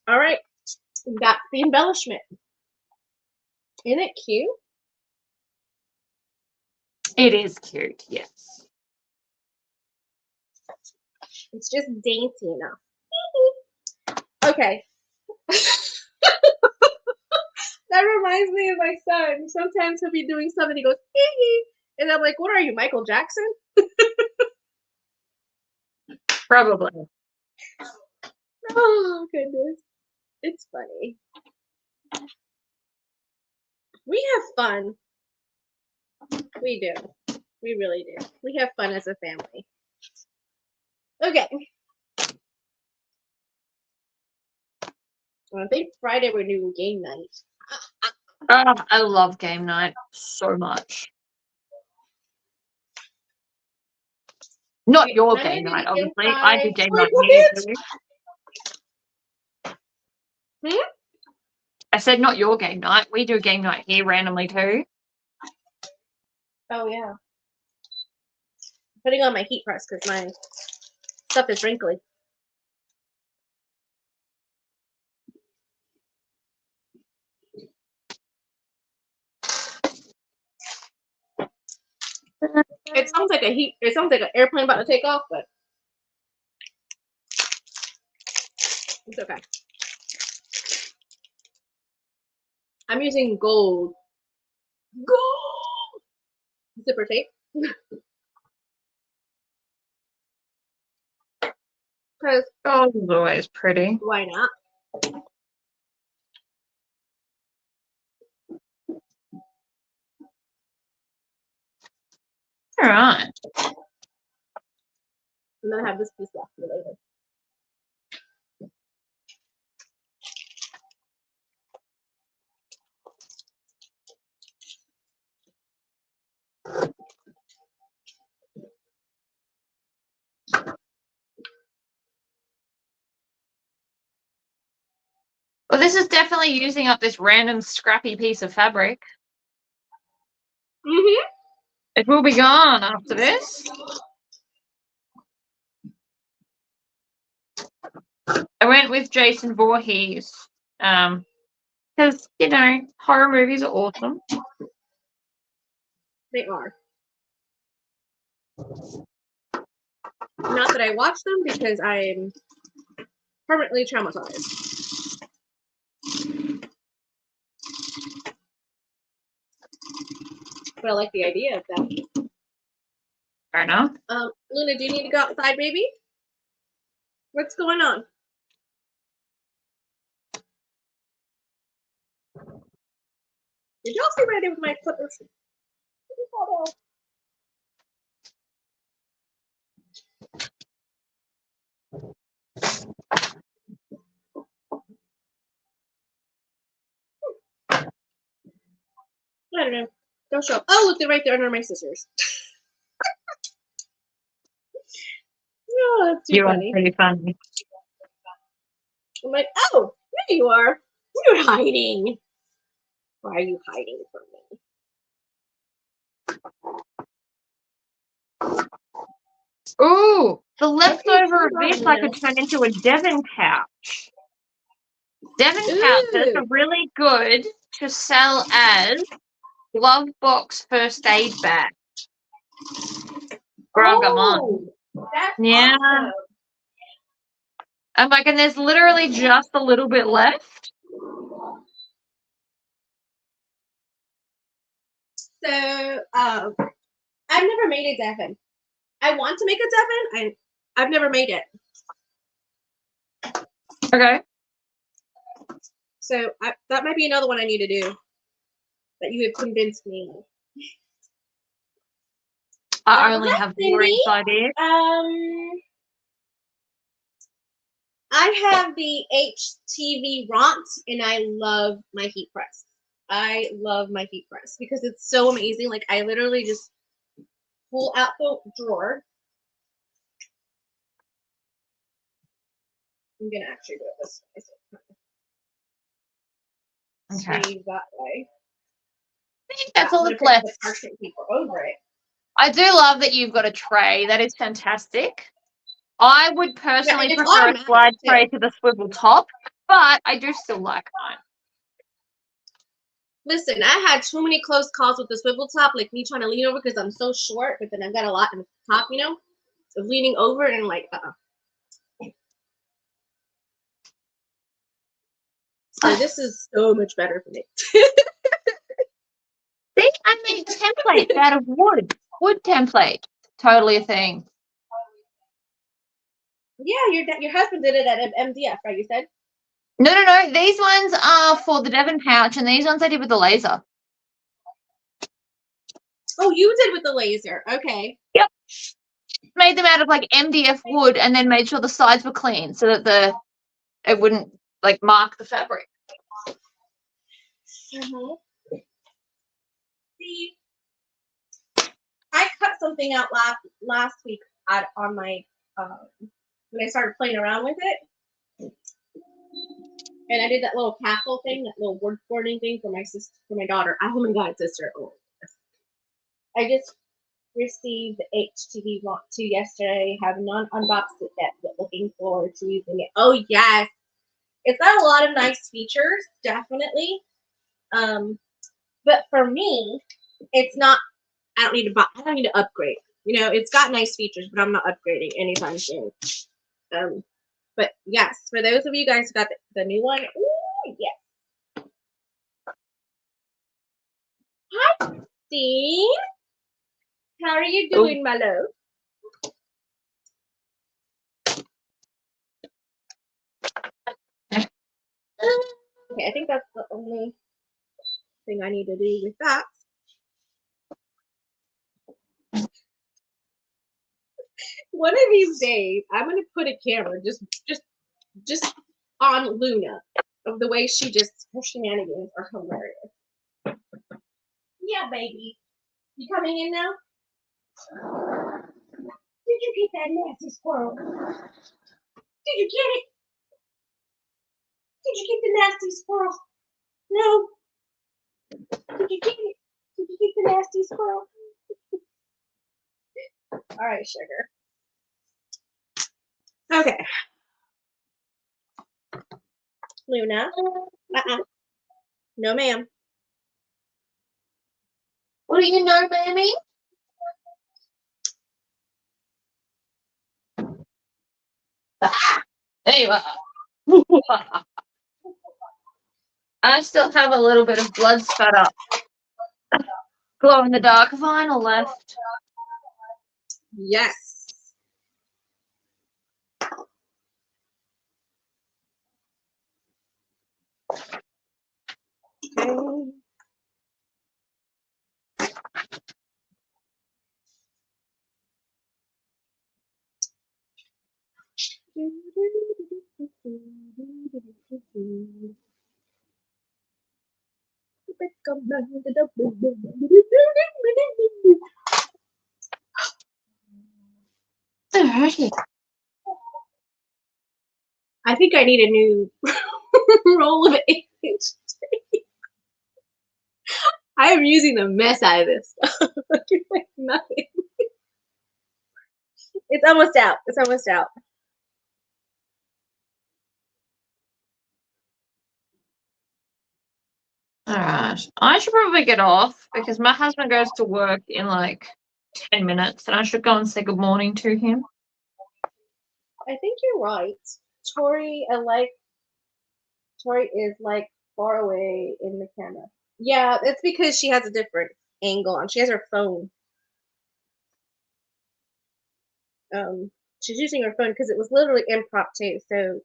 All right, that's the embellishment. Isn't it cute? It is cute, yes. It's just dainty enough. Okay. That reminds me of my son. Sometimes he'll be doing something, he goes, hee. And I'm like, what are you, Michael Jackson? Probably. Oh, goodness. It's funny. We have fun. We do. We really do. We have fun as a family. Okay. Well, I think Friday we're doing game night. I love game night so much. Not Okay, your now I'm game gonna do night, the obviously. I do inside. game Wait, night here what? too. Hmm? I said not your game night. We do a game night here randomly too. Oh yeah. Putting on my heat press because my stuff is wrinkly. It sounds like it sounds like an airplane about to take off, but it's okay. I'm using gold zipper tape because Oh, it's always pretty. why not? All right. I'm gonna have this piece left for later. Well, this is definitely using up this random scrappy piece of fabric. Mhm. It will be gone after this. I went with Jason Voorhees. Because, you know, horror movies are awesome. They are. Not that I watch them because I'm permanently traumatized. But I like the idea of them. Fair enough. Luna, do you need to go outside, baby? What's going on? Did y'all see what I did with my clippers? I don't know. Don't show up. Oh, look, they're right there under my scissors. Oh, that's too You are funny. pretty funny. I'm like, oh, there you are. You're hiding. Why are you hiding from me? Ooh, the leftover of Hold this on, I Luna. could turn into a Devon couch. Devon couches Ooh. are really good to sell as glove box first aid bag. Girl, got mine. That's Yeah. awesome. I'm like, and there's literally just a little bit left. So, I've never made a Devon. I want to make a Devon. I've never made it. Okay. So that might be another one I need to do. That you have convinced me. I only Hi, have Cindy. boring ideas. I have the HTV Ront, and I love my heat press. I love my heat press because it's so amazing. Like, I literally just pull out the drawer. I'm gonna actually do it this way. So Okay. save that way. I think that's all I'm gonna that's put left. the parchment paper over it. I do love that you've got a tray. That is fantastic. I would Yeah, personally and it's prefer a automatic slide tray too. to the swivel top, but I do still like mine. Listen, I had too many close calls with the swivel top, like me trying to lean over because I'm so short, but then I've got a lot in the top, you know, of leaning over and like, So this is so much better for me. See, I made templates out of wood. Wood template. Totally a thing. Yeah, your husband did it at MDF, right? You said. No. These ones are for the Devon pouch, and these ones I did with the laser. Oh, you did with the laser. Okay. Yep. Made them out of like MDF wood, and then made sure the sides were clean so that it wouldn't like mark the fabric. Mm-hmm. See, I cut something out last week on my when I started playing around with it, and I did that little castle thing, that little word boarding thing for my sister, for my daughter. Oh my god, sister! Oh, I just received the HTV Want to yesterday. Have not unboxed it yet, but looking forward to using it. Oh yes, it's got a lot of nice features, definitely. But for me, it's not. I don't need to buy. I don't need to upgrade. You know, it's got nice features, but I'm not upgrading anytime soon. But yes, for those of you guys who got the new one, ooh, yes. Hi, Steve. How are you doing, my love? Okay, I think that's the only thing I need to do with that. One of these days, I'm gonna put a camera just on Luna of the way she just her shenanigans are hilarious. Yeah, baby, you coming in now? Did you get that nasty squirrel? Did you get it? Did you get the nasty squirrel? No. Did you get it? Did you get the nasty squirrel? All right, sugar. Okay. Luna. No, ma'am. What do you know, baby? There you are. I still have a little bit of blood spatter. Glow in the dark vinyl left. Yes. Okay. Alrighty. I think I need a new roll of age. I am using the mess out of this stuff. Like nothing. It's almost out. It's almost out. Alright. I should probably get off because my husband goes to work in like 10 minutes and I should go and say good morning to him. I think you're right. Tori is like far away in the camera. Yeah, it's because she has a different angle on. She has her phone. She's using her phone because it was literally impromptu. So,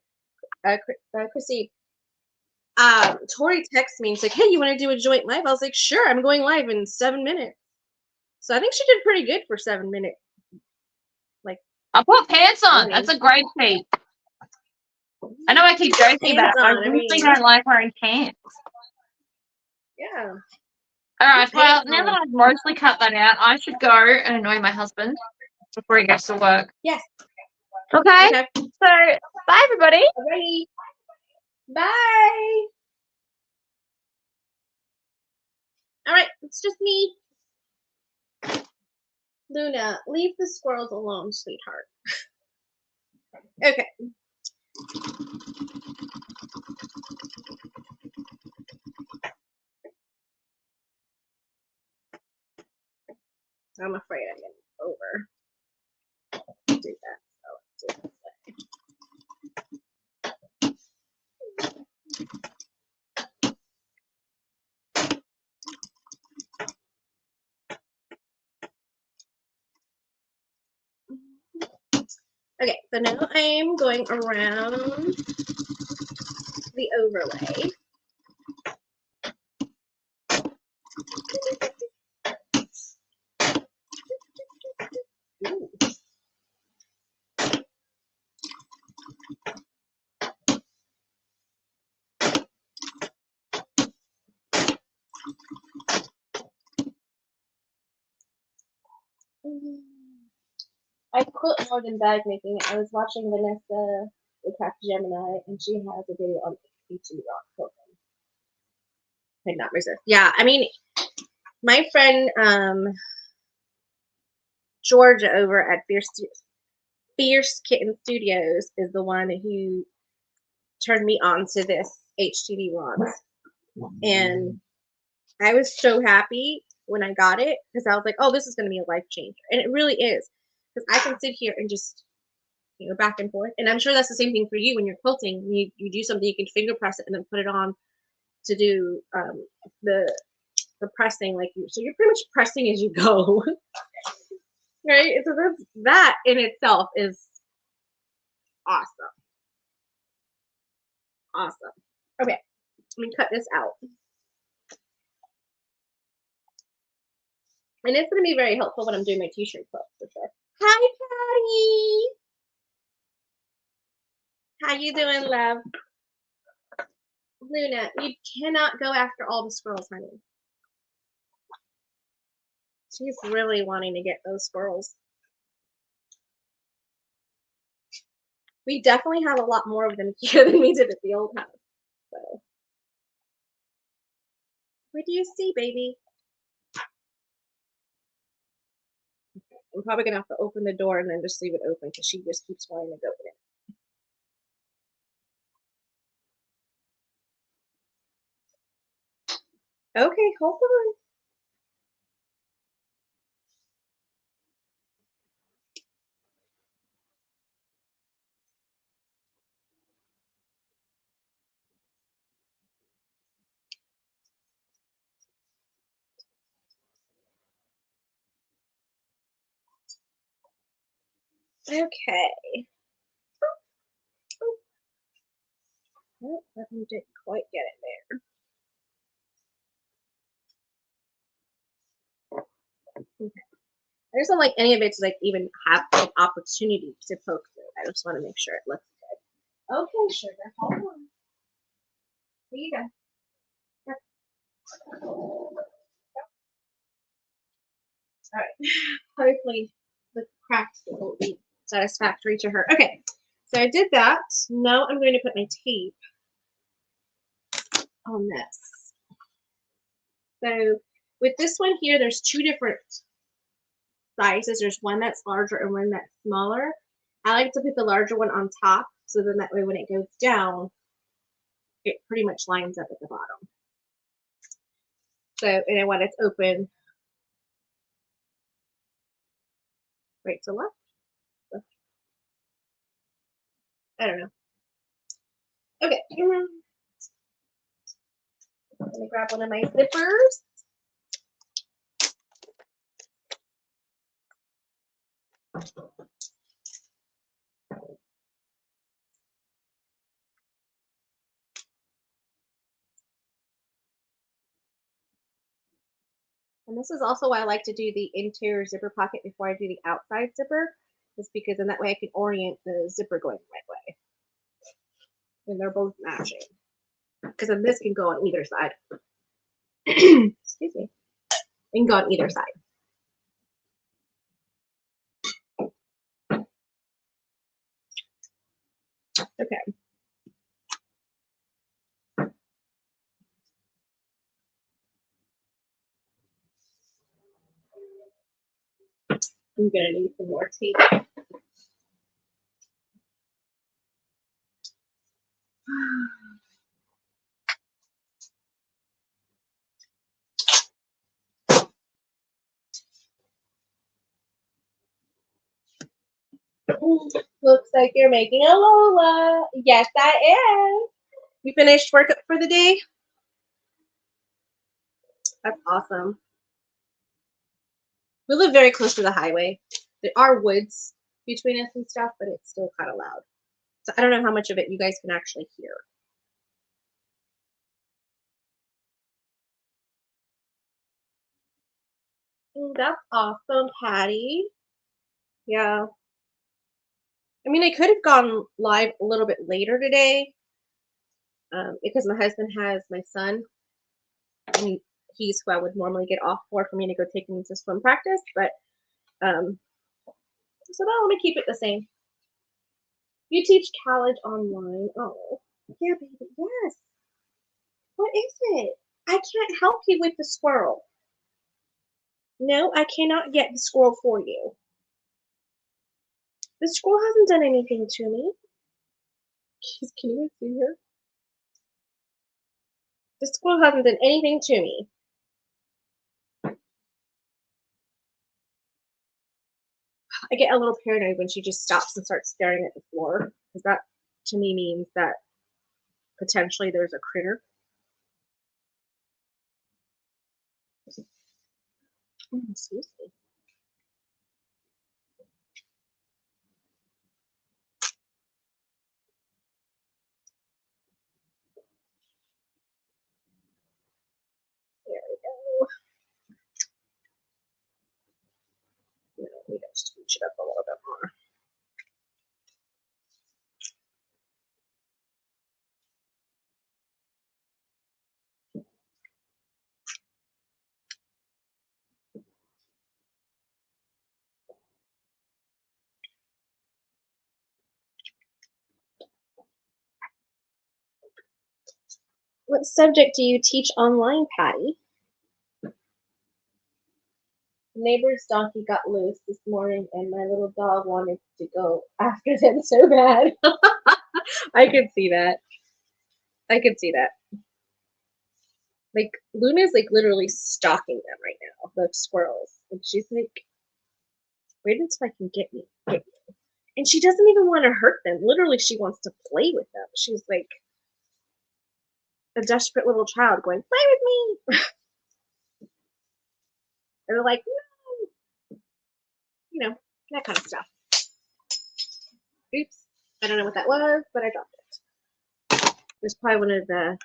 Chrissy, Tori texted me and said, "Hey, you want to do a joint live?" I was like, "Sure, I'm going live in 7 minutes." So I think she did pretty good for 7 minutes. Like, I put pants on. morning. That's a great feat. I know I keep joking about it. I really don't like wearing pants. Yeah. Alright, well, now that I've mostly cut that out, I should go and annoy my husband before he goes to work. Yes. Okay? Okay. So, bye, everybody. Alrighty. Bye. All right, it's just me. Luna, leave the squirrels alone, sweetheart. Okay. I'm afraid I'm going to over do that. So let's do it this way. Okay, so now I'm going around the overlay. Ooh. I quilt more than bag making. I was watching Vanessa, the Craft Gemini, and she has a video on YouTube on quilting. Could not resist. Yeah, I mean, my friend Georgia over at Fierce Kitten Studios is the one who turned me on to this HTV wand, and I was so happy when I got it because I was like, oh, this is going to be a life changer. And it really is, because I can sit here and just, back and forth. And I'm sure that's the same thing for you when you're quilting. You do something, you can finger press it and then put it on to do the pressing like you. So you're pretty much pressing as you go, right? So that in itself is awesome. Awesome. Okay, let me cut this out. And it's going to be very helpful when I'm doing my t-shirt quilt for sure. Hi, Patty. How you doing, love? Luna, you cannot go after all the squirrels, honey. She's really wanting to get those squirrels. We definitely have a lot more of them here than we did at the old house. So, what do you see, baby? I'm probably gonna have to open the door and then just leave it open because she just keeps wanting to go in it. Okay, hold on. Okay. Oh, that one didn't quite get it there. Okay. I just don't like any of it to like even have an opportunity to poke through. I just want to make sure it looks good. Okay, sugar, hold on. Here you go. All right. Hopefully the cracks will be satisfactory to her. Okay, so I did that. Now I'm going to put my tape on this. So with this one here, there's two different sizes. There's one that's larger and one that's smaller. I like to put the larger one on top, so then that way when it goes down, it pretty much lines up at the bottom. So, and then when it's open, right to left. I don't know. Okay. I'm gonna grab one of my zippers. And this is also why I like to do the interior zipper pocket before I do the outside zipper, is because in that way I can orient the zipper going the right way. And they're both matching. Because then this can go on either side. Excuse me. It can go on either side. Okay. I'm gonna need some more tape. Looks like you're making a Lola. Yes, I am. You finished work for the day? That's awesome. We live very close to the highway. There are woods between us and stuff, but it's still kind of loud. So I don't know how much of it you guys can actually hear. That's awesome, Patty. Yeah. I mean, I could have gone live a little bit later today because my husband has my son. And he's who I would normally get off for me to go take him to swim practice. But So now let me keep it the same. You teach college online. Oh, yeah, baby, yes. What is it? I can't help you with the squirrel. No, I cannot get the squirrel for you. The squirrel hasn't done anything to me. Can you see her? The squirrel hasn't done anything to me. I get a little paranoid when she just stops and starts staring at the floor, because that to me means that potentially there's a critter. Oh, excuse me. There we go. We gotta switch it up a little bit more. What subject do you teach online, Patty? Neighbor's donkey got loose this morning and my little dog wanted to go after them so bad. I could see that. I could see that. Like, Luna's like literally stalking them right now, the squirrels. Like, she's like, wait until I can get me. And she doesn't even want to hurt them. Literally, she wants to play with them. She's like a desperate little child going, play with me. And they're like, no. You know, that kind of stuff. Oops. I don't know what that was, but I dropped it. There's probably one of the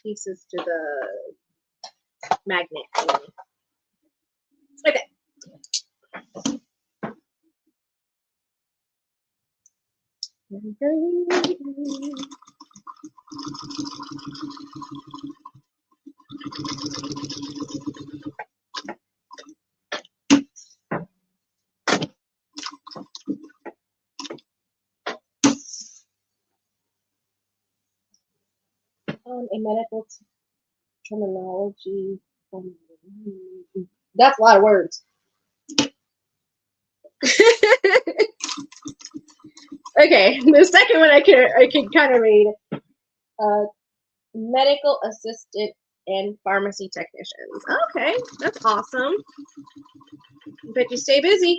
pieces to the magnet thingy. Okay. A medical terminology. That's a lot of words. Okay, the second one I can kind of read. Medical assistant and pharmacy technicians. Okay, that's awesome. Bet you stay busy.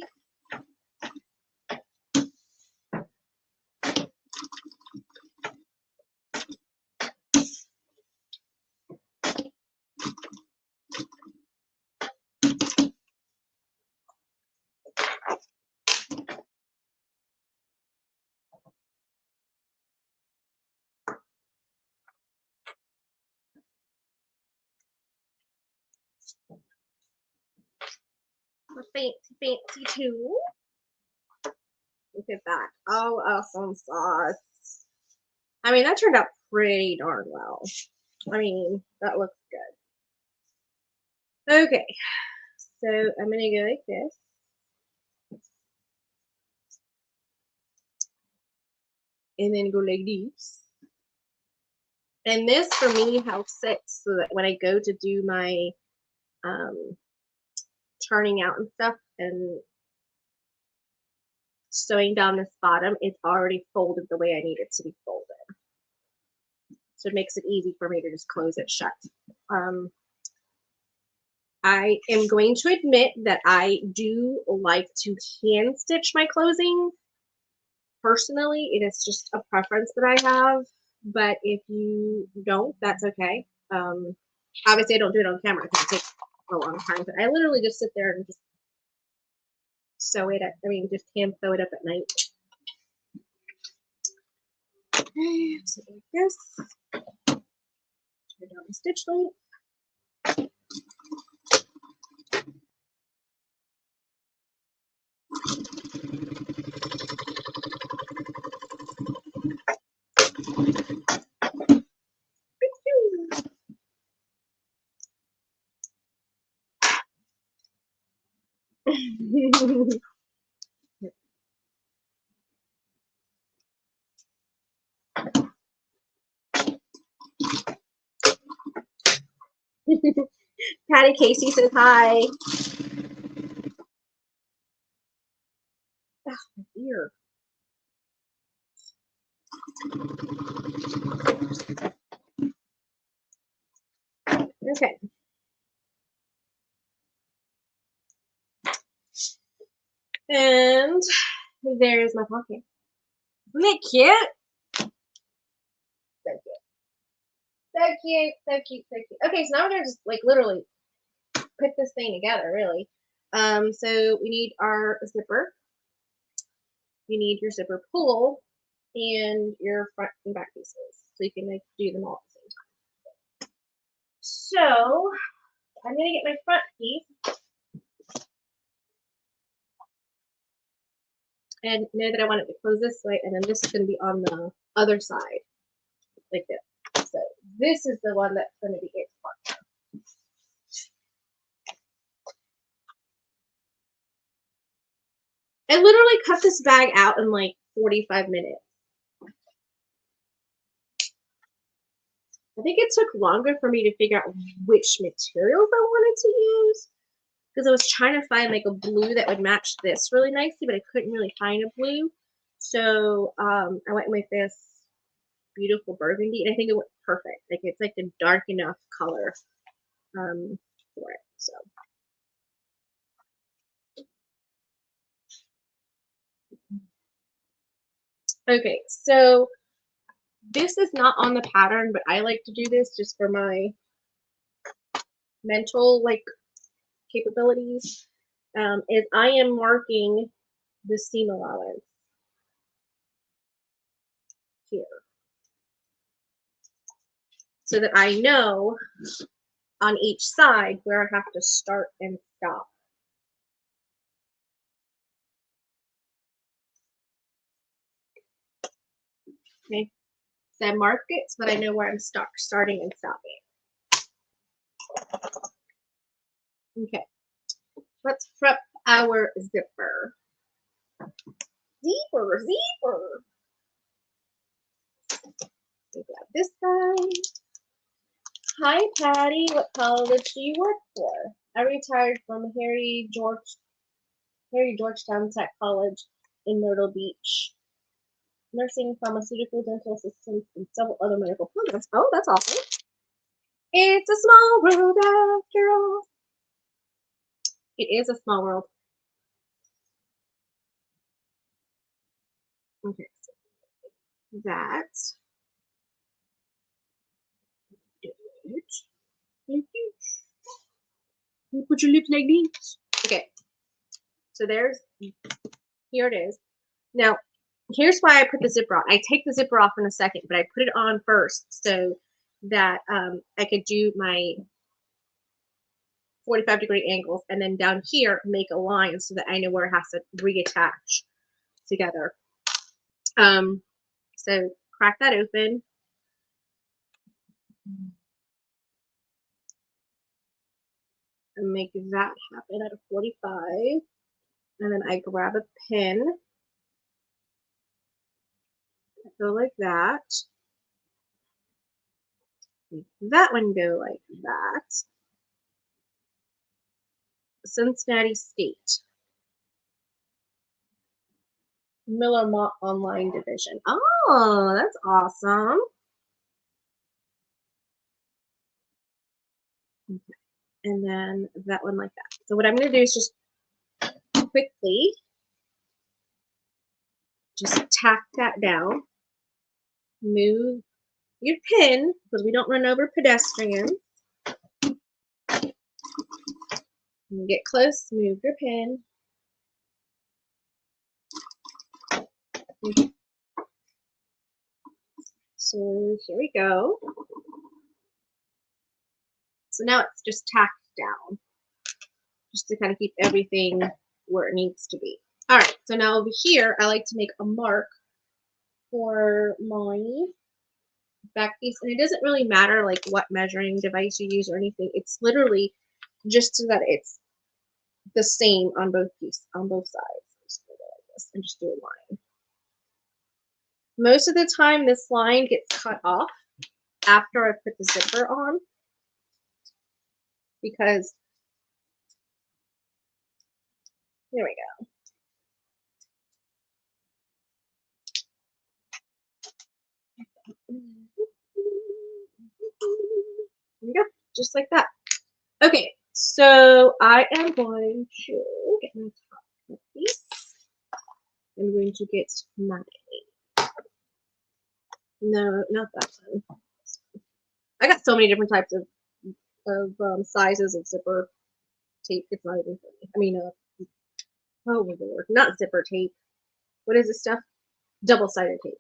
A fancy tool. Look at that. Oh, awesome sauce. I mean, that turned out pretty darn well. I mean, that looks good. Okay, so I'm going to go like this. And then go like this. And this, for me, helps it so that when I go to do my turning out and stuff and sewing down this bottom, it's already folded the way I need it to be folded. So it makes it easy for me to just close it shut. I am going to admit that I do like to hand stitch my closing. Personally, it is just a preference that I have, but if you don't, that's okay. Obviously, I don't do it on camera because it takes a long time, but I literally just sit there and just sew it up. I mean, just hand sew it up at night. So like this. Turn down the stitch length. Patty Casey says hi. Oh, my ear. Okay. And there's my pocket. Isn't it cute? So cute. So cute. So cute. So cute. Okay, so now we're gonna just like literally put this thing together, really. So we need our zipper. You need your zipper pull and your front and back pieces, so you can like do them all at the same time. So I'm gonna get my front piece and know that I want it to close this way, and then this is gonna be on the other side, like this. So this is the one that's gonna be its part. I literally cut this bag out in like 45 minutes. I think it took longer for me to figure out which materials I wanted to use, because I was trying to find like a blue that would match this really nicely, but I couldn't really find a blue. So I went with this beautiful burgundy, and I think it went perfect. Like it's like a dark enough color for it. So okay, so this is not on the pattern, but I like to do this just for my mental like capabilities. Is I am marking the seam allowance here so that I know on each side where I have to start and stop. Okay, so I mark it so that I know where I'm starting and stopping. Okay, let's prep our zipper. Zipper. We got this side. Hi, Patty. What college do you work for? I retired from Georgetown Tech College in Myrtle Beach. Nursing, pharmaceutical, dental assistance, and several other medical programs. Oh, that's awesome. It's a small world after all. It is a small world. Okay, so that's it. You put your lips like this. Okay, so here it is. Now, here's why I put the zipper on. I take the zipper off in a second, but I put it on first so that I could do my 45-degree angles, and then down here make a line so that I know where it has to reattach together. So crack that open. And make that happen at a 45. And then I grab a pin. Go like that. Make that one go like that. Cincinnati State. Miller Mott Online Division. Oh, that's awesome. Okay. And then that one like that. So what I'm going to do is just quickly just tack that down. Move your pin because we don't run over pedestrians. You get close, move your pin. So here we go. So now it's just tacked down, just to kind of keep everything where it needs to be. All right, so now over here, I like to make a mark for my back piece, and it doesn't really matter like what measuring device you use or anything. It's literally just so that it's the same on both sides. I'm just gonna go like this and just do a line. Most of the time, this line gets cut off after I put the zipper on. because there we go. There we go, just like that. Okay, so I am going to get my top piece. I'm going to get my, no, not that one. I got so many different types of sizes of zipper tape. It's not even funny. I mean, oh my lord, not zipper tape. What is this stuff? Double-sided tape.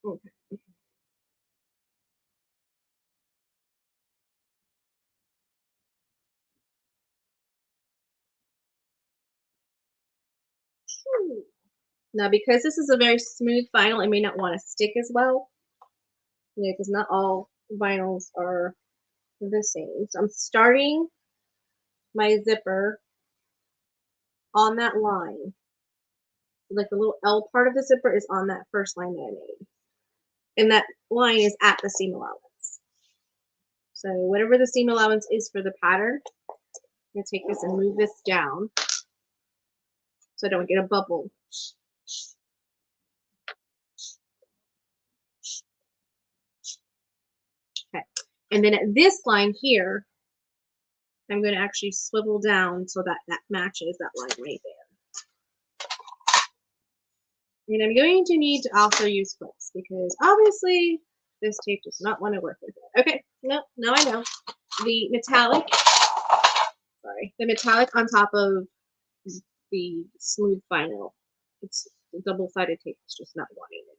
Okay. Now, because this is a very smooth vinyl, it may not want to stick as well. You know, because not all vinyls are the same. So I'm starting my zipper on that line. Like the little L part of the zipper is on that first line that I made. And that line is at the seam allowance. So whatever the seam allowance is for the pattern, I'm going to take this and move this down so I don't get a bubble. Okay. And then at this line here, I'm going to actually swivel down so that that matches that line right there. And I'm going to need to also use clips because obviously this tape does not want to work with it. Okay, no, now I know. The metallic on top of the smooth vinyl, it's the double-sided tape. It's just not wanting to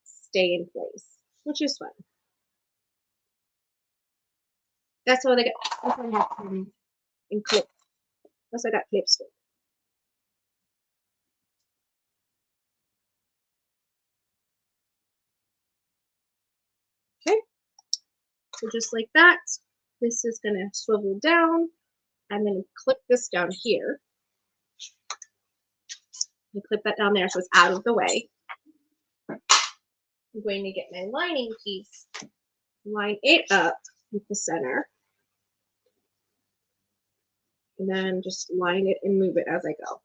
stay in place, which is fun. That's why I have in clips. Plus I got clips for. Okay, so just like that, this is going to swivel down. I'm going to clip this down here. And clip that down there so it's out of the way. I'm going to get my lining piece, line it up with the center, and then just line it and move it as I go.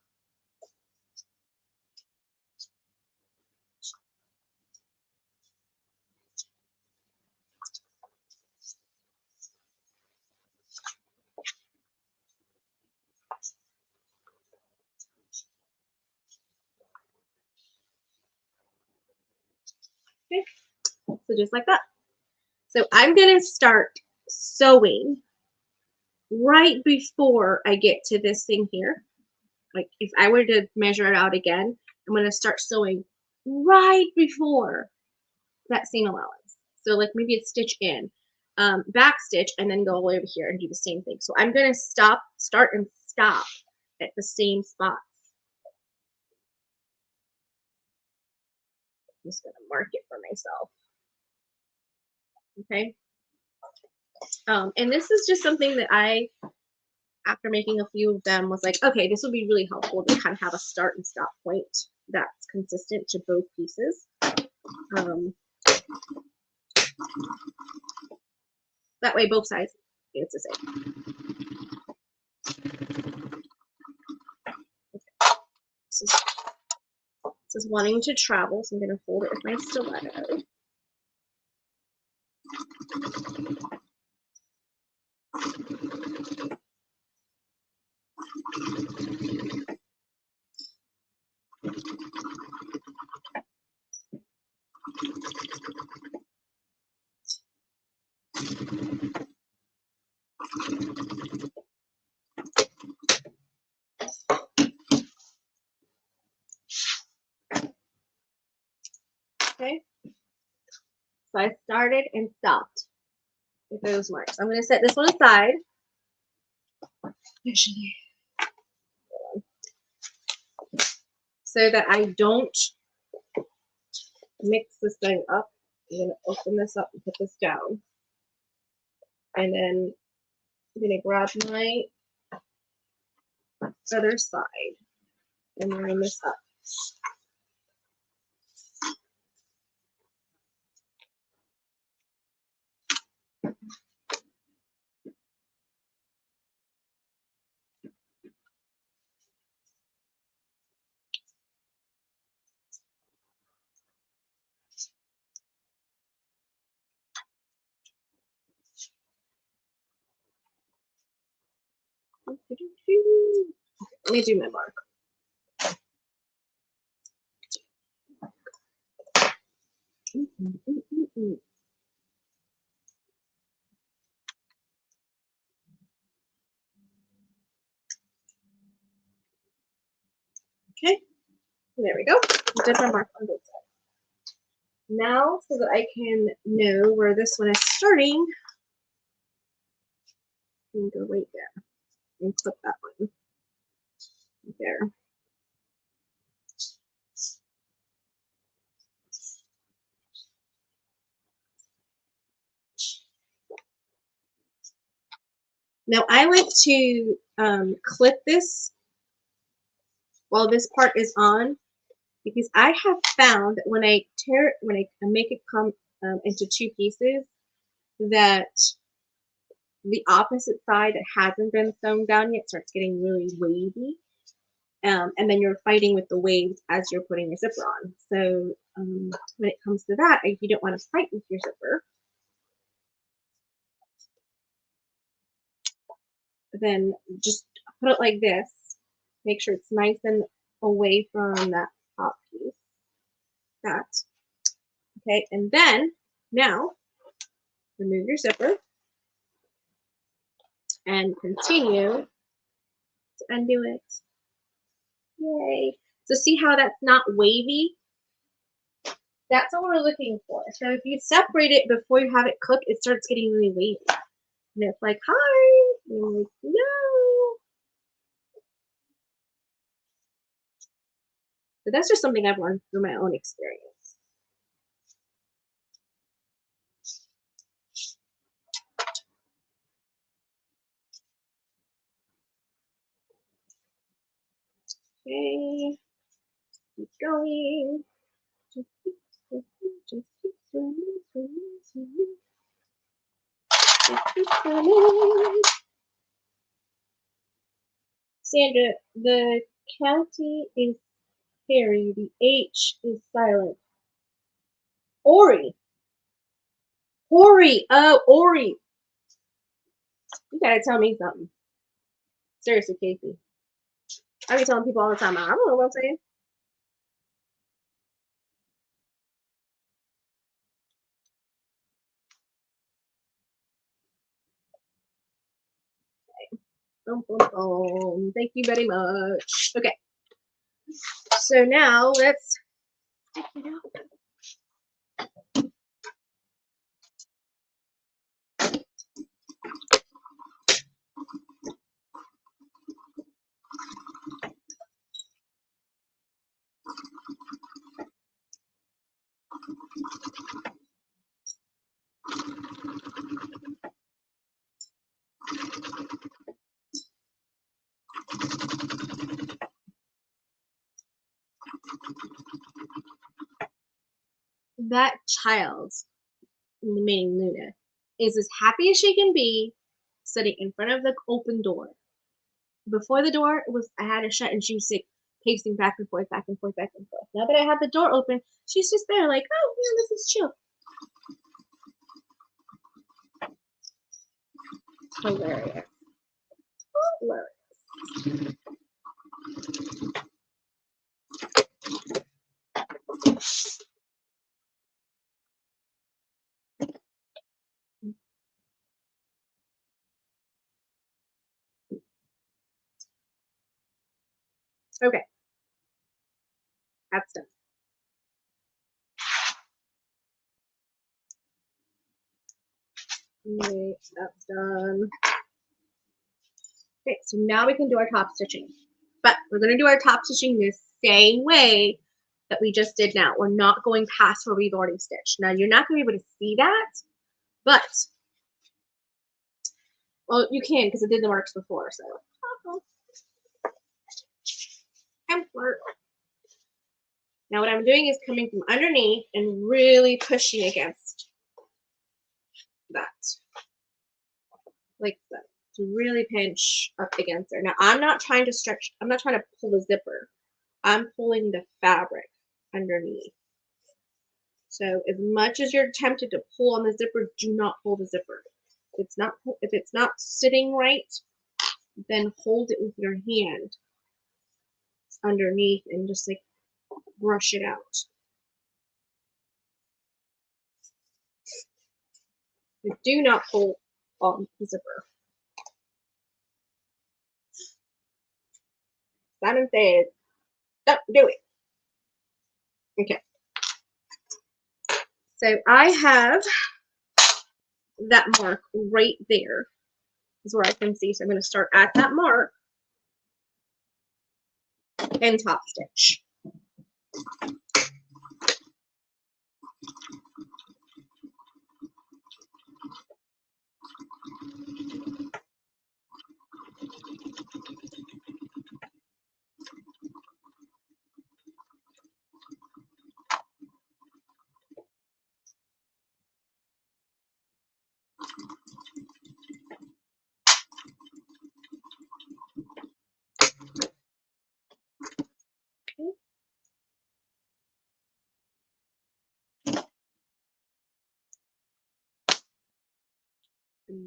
Okay, so just like that. So I'm going to start sewing right before I get to this thing here. Like if I were to measure it out again, I'm going to start sewing right before that seam allowance. So like maybe it's stitch in, back stitch, and then go all the way over here and do the same thing. So I'm going to start and stop at the same spots. I'm just going to mark it for myself. Okay. And this is just something that I, after making a few of them, was like, okay, this would be really helpful to kind of have a start and stop point that's consistent to both pieces. That way both sides, it's the same. This is wanting to travel, so I'm going to hold it with my stiletto. Okay, so I started and stopped with those marks. I'm going to set this one aside. Actually, so that I don't mix this thing up. I'm going to open this up and put this down. And then I'm gonna grab my other side and line this up. Let me do my mark. Okay, there we go. Did my mark on both sides. Now, so that I can know where this one is starting, I'm gonna go right there and clip that one there. Now I like to clip this while this part is on, because I have found that when I make it come into two pieces, that the opposite side that hasn't been sewn down yet starts getting really wavy, and then you're fighting with the waves as you're putting your zipper on. So when it comes to that, if you don't want to fight with your zipper, then just put it like this. Make sure it's nice and away from that top piece. That. Okay, and then now remove your zipper and continue to undo it. Yay. So see how that's not wavy? That's what we're looking for. So if you separate it before you have it cooked, it starts getting really wavy. And it's like, hi. And you're like, no. But that's just something I've learned through my own experience. Okay. Keep going. Just keep swimming. Just keep swimming. Sandra, the county is Harry. The H is silent. Ori. Ori. Oh, Ori. You gotta tell me something. Seriously, Casey. I be telling people all the time, I don't know what I'm saying. Boom, boom, boom. Thank you very much. Okay. So now let's stick it out. That child, meaning Luna, is as happy as she can be sitting in front of the open door. Before the door, it was I had it shut and she was like pacing back and forth, back and forth, back and forth. Now that I have the door open, she's just there like, oh yeah, this is chill. Hilarious. Hilarious. Okay. That's done. Okay, that's done. Okay, so now we can do our top stitching. But we're going to do our top stitching the same way that we just did now. We're not going past where we've already stitched. Now, you're not going to be able to see that, but Well, you can because I did the marks before, so. Template. Now what I'm doing is coming from underneath and really pushing against that. Like that. To really pinch up against there. Now I'm not trying to stretch, I'm not trying to pull the zipper. I'm pulling the fabric underneath. So as much as you're tempted to pull on the zipper, do not pull the zipper. If it's not sitting right, then hold it with your hand underneath and just like brush it out. You do not pull on the zipper. Simon says, don't do it. Okay. So I have that mark right there is where I can see. So I'm going to start at that mark and top stitch.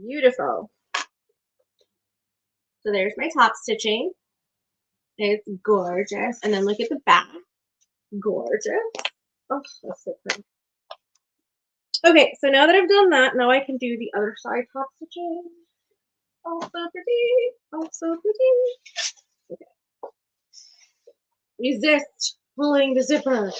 Beautiful. So there's my top stitching. It's gorgeous. And then look at the back. Gorgeous. Oh, that's so pretty. Okay, so now that I've done that, now I can do the other side top stitching. Oh, so pretty. Oh, so pretty. Okay. Resist pulling the zipper.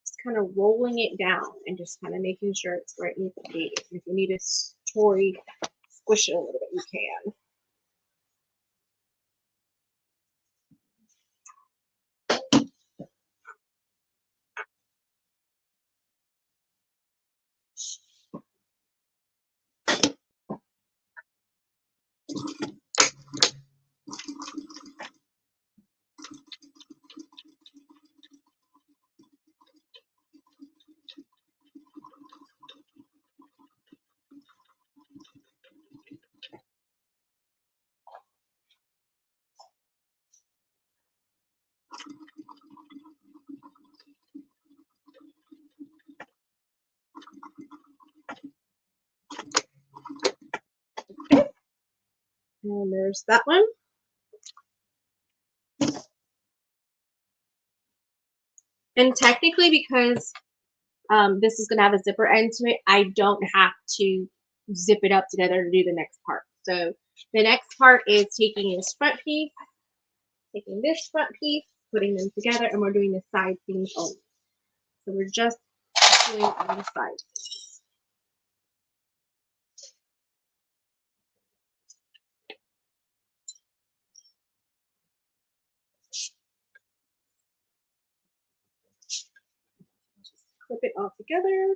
Just kind of rolling it down and just kind of making sure it's where it needs to be. If you need to squish it a little bit, you can. And there's that one. And technically, because this is going to have a zipper end to it, I don't have to zip it up together to do the next part. So the next part is taking this front piece, taking this front piece, putting them together, and we're doing the side seams only. So we're just doing on the side seams. Clip it all together.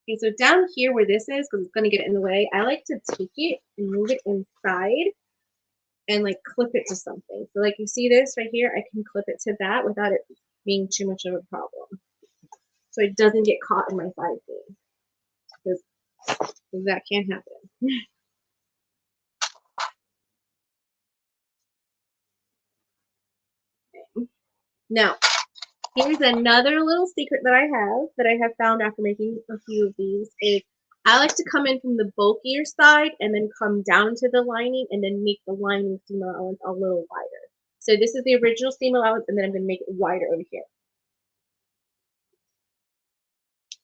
Okay, so down here where this is, because it's going to get in the way, I like to take it and move it inside and like clip it to something. So like you see this right here, I can clip it to that without it being too much of a problem. So it doesn't get caught in my side seam. Because that can't happen. Now, here's another little secret that I have found after making a few of these is I like to come in from the bulkier side and then come down to the lining and then make the lining seam allowance a little wider. So this is the original seam allowance and then I'm going to make it wider over here.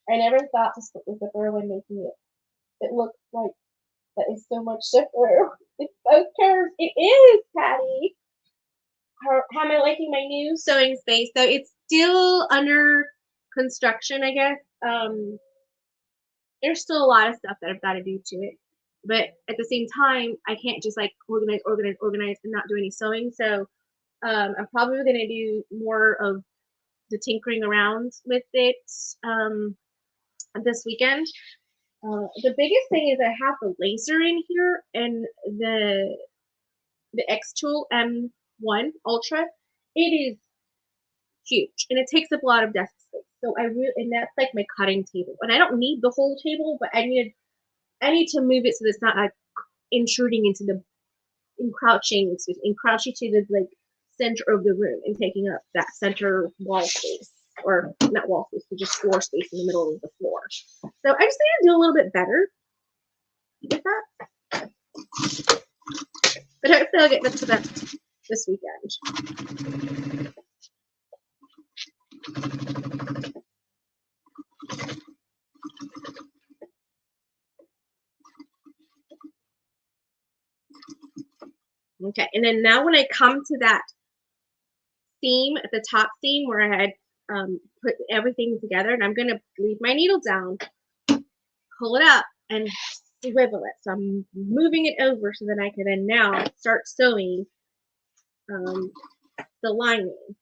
I never thought to split the zipper when making it. It looks like that is so much zipper. It's so curved. It is, Patty. How am I liking my new sewing space? So it's still under construction, I guess. There's still a lot of stuff that I've got to do to it. But at the same time, I can't just like organize and not do any sewing. So I'm probably going to do more of the tinkering around with it this weekend. The biggest thing is I have the laser in here and the X Tool M1 Ultra. It is huge and it takes up a lot of desk space. So and that's like my cutting table. And I don't need the whole table, but I need to move it so that it's not like intruding into the encroaching to the like center of the room and taking up that center wall space, or not wall space, but just floor space in the middle of the floor. So I just need to do a little bit better with that. But hopefully I'll get to that this weekend. Okay, and then now when I come to that seam, at the top seam where I had put everything together, and I'm going to leave my needle down, pull it up, and swivel it. So I'm moving it over so that I can then now start sewing the lining.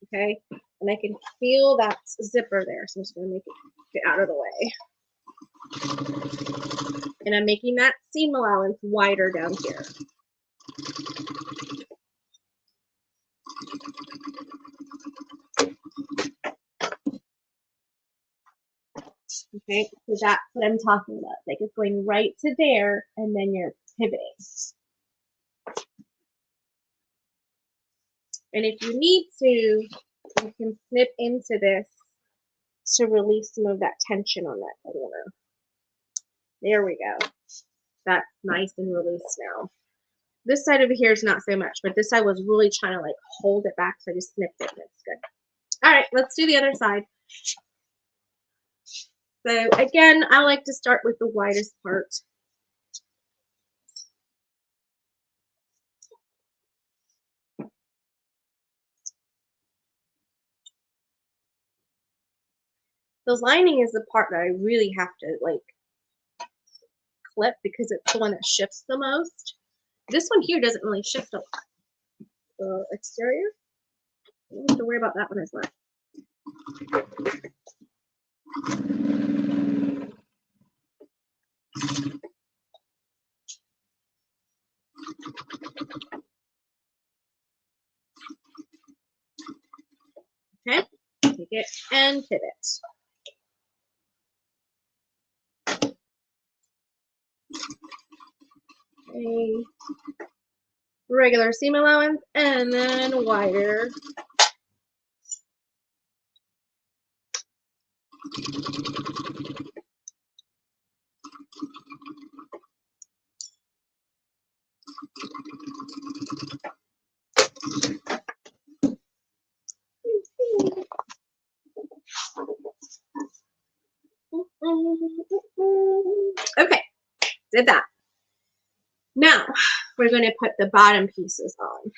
Okay, and I can feel that zipper there, so I'm just going to make it get out of the way. And I'm making that seam allowance wider down here. Okay, so that's what I'm talking about. Like it's going right to there, and then you're pivoting. And if you need to, you can snip into this to release some of that tension on that corner. There we go. That's nice and released now. This side over here is not so much, but this side was really trying to like hold it back, so I just snipped it, and it's good. All right, let's do the other side. So again, I like to start with the widest part. The lining is the part that I really have to like clip because it's the one that shifts the most. This one here doesn't really shift a lot. The exterior, I don't have to worry about that one as much. Okay, take it and pivot. A regular seam allowance and then wider. Okay, did that. Now we're going to put the bottom pieces on.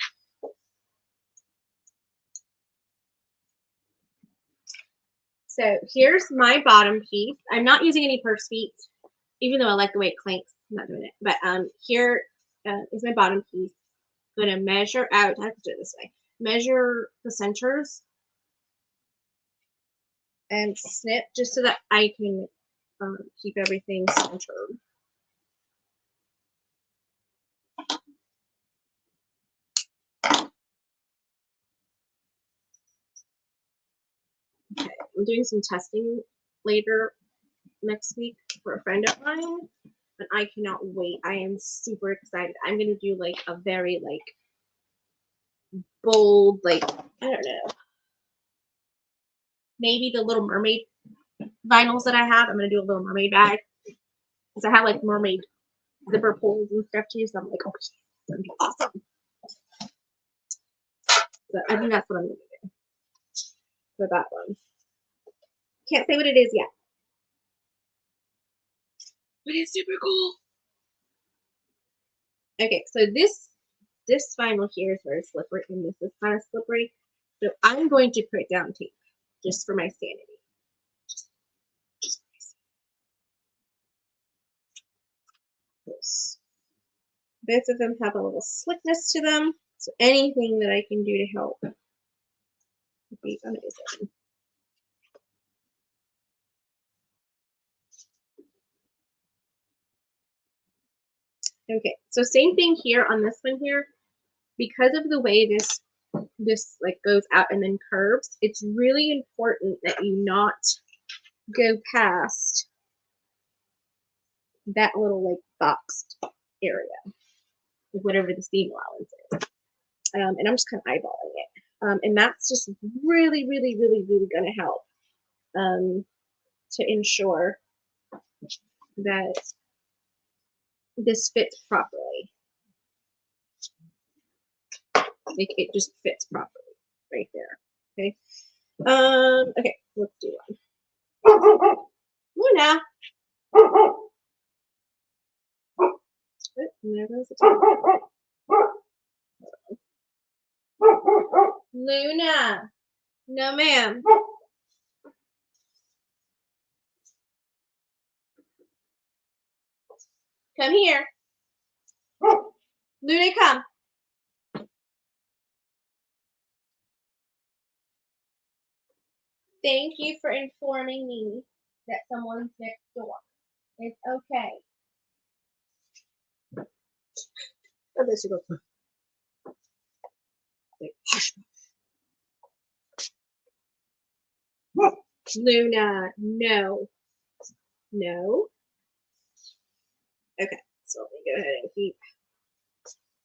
So here's my bottom piece. I'm not using any purse feet, even though I like the way it clanks. I'm not doing it. But here is my bottom piece. I'm going to measure out. I have to do it this way. Measure the centers and snip just so that I can keep everything centered. Okay, I'm doing some testing later next week for a friend of mine, and I cannot wait. I am super excited. I'm gonna do like a very like bold, like I don't know, maybe the Little Mermaid vinyls that I have. I'm gonna do a Little Mermaid bag because I have like mermaid zipper pulls and stuff too. So I'm like, oh, it's gonna be awesome. So I think that's what I'm gonna do for that one. Can't say what it is yet, but it's super cool. Okay, so this vinyl here is very slippery, and this is kind of slippery. So I'm going to put down tape just for my sanity. Just both of them have a little slickness to them. So anything that I can do to help would be amazing. Okay, so same thing here on this one here. Because of the way this like goes out and then curves, it's really important that you not go past that little like boxed area, whatever the seam allowance is. And I'm just kind of eyeballing it. And that's just really, really, really, really going to help to ensure that this fits properly. Like it just fits properly right there. Okay. Okay, let's do one. Luna. Oh, there goes the time. Luna. No, ma'am. Come here. Luna, come. Thank you for informing me that someone's next door. It's okay. Oh, there she goes. Hush. Luna, no. No. Okay, so let me go ahead and keep.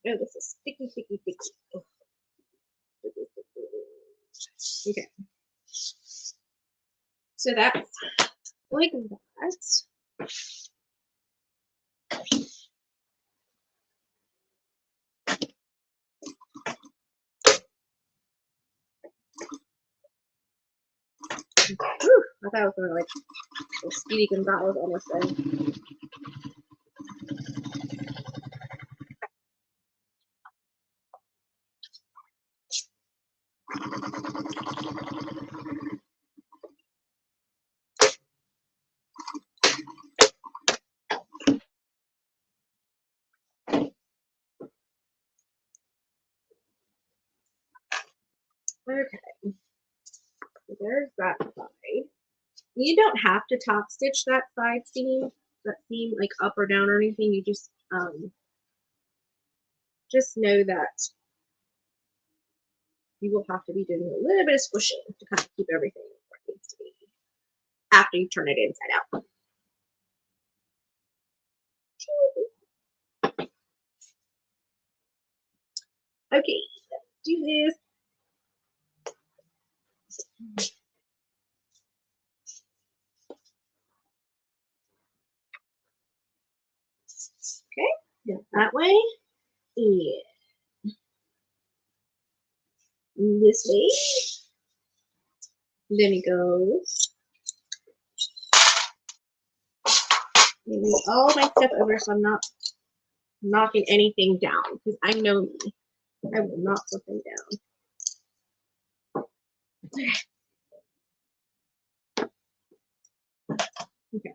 Oh, this is sticky, sticky, sticky. Oh. Okay. So that's like that. Whew, I thought I was gonna like Speedy Gonzalez almost then. Okay, so there's that side. You don't have to top stitch that side seam, like up or down or anything. You just know that you will have to be doing a little bit of squishing to kind of keep everything where it needs to be after you turn it inside out. Okay, let's do this. Okay, go that way and this way. Then it goes. Move all my stuff over so I'm not knocking anything down because I know me. I will knock something down. Okay. Okay.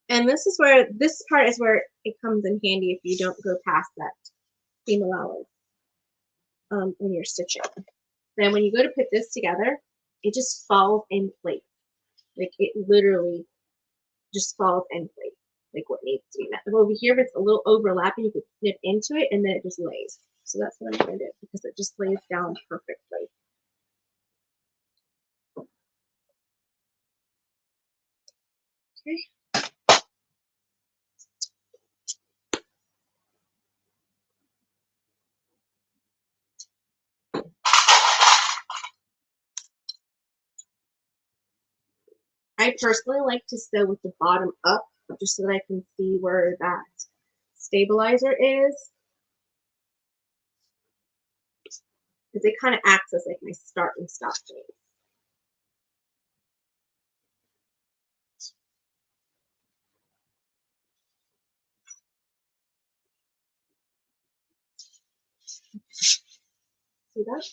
And this part is where it comes in handy if you don't go past that seam allowance when you're stitching. Then when you go to put this together, it just falls in place. Like it literally just falls in place, like what needs to be met. Over here, if it's a little overlapping, you could snip into it and then it just lays. So that's what I'm going to do because it just lays down perfectly. Okay. I personally like to sew with the bottom up just so that I can see where that stabilizer is. because it kind of acts as like my start and stop point. See that?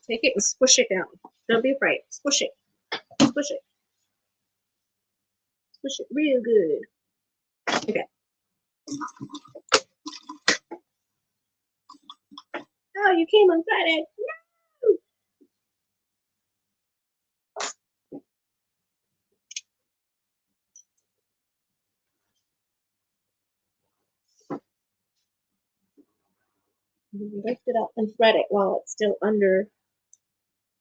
Take it and squish it down. Don't be afraid. Squish it. Squish it. Squish it real good. Okay. Oh, you came on Friday. No. Lift it up and thread it while it's still under,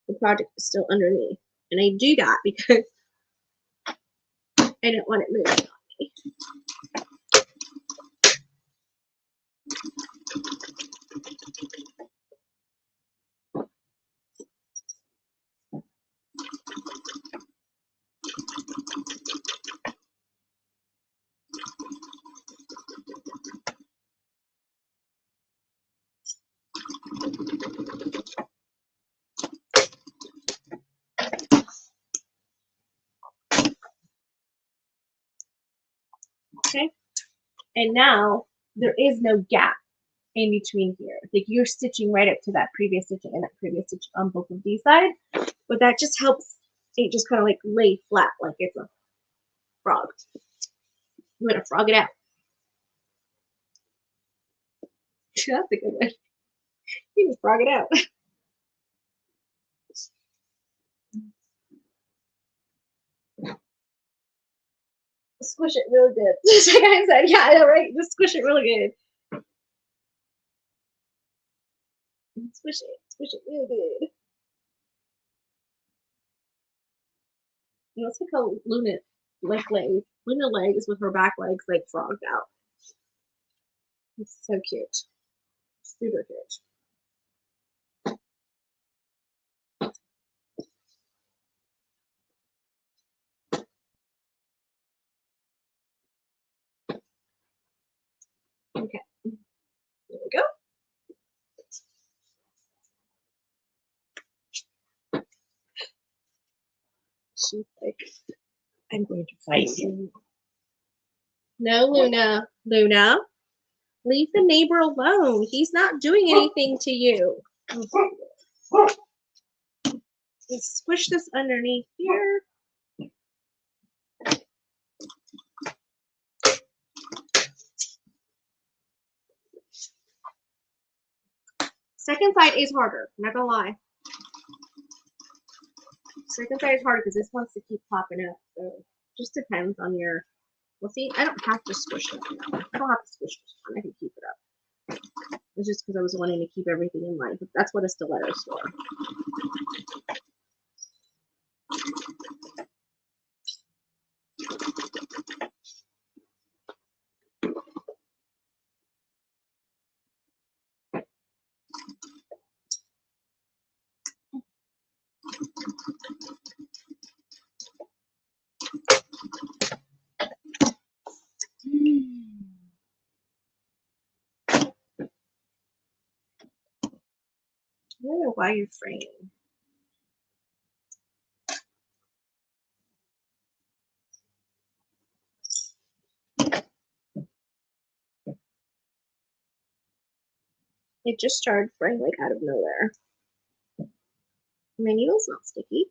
the project is still underneath. And I do that because I don't want it moving on me. Okay. And now there is no gap in between here. Like you're stitching right up to that previous stitching and that previous stitch on both of these sides. But that just helps it just kind of like lay flat like it's a frog. I'm gonna frog it out. That's a good one. You just frog it out. Squish it really good. Just like I said, yeah, I know, right? Just squish it really good. Squish it really good. You know, let's look how Luna legs with her back legs like frogged out. It's so cute. Super cute. Okay, there we go. She's like, I'm going to fight you. No, Luna. Luna, leave the neighbor alone. He's not doing anything to you. Just squish this underneath here. Second side is harder. I'm not gonna lie. Second side is harder because this wants to keep popping up. So it just depends on your. Well, see, I don't have to squish it. I don't have to squish this one. I can keep it up. It's just because I was wanting to keep everything in line. But that's what a stiletto is for. I don't know why you're fraying. It just started fraying like out of nowhere. My needle's not sticky.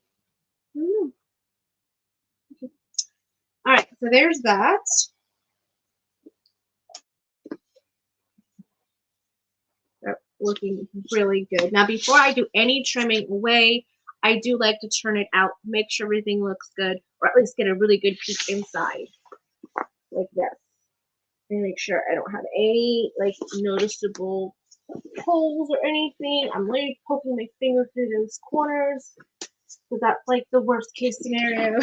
Okay. All right, so there's that. That's looking really good. Now, before I do any trimming away, I do like to turn it out, make sure everything looks good, or at least get a really good peek inside, like this. And make sure I don't have any like noticeable holes or anything. I'm literally poking my finger through those corners, so that's like the worst case scenario.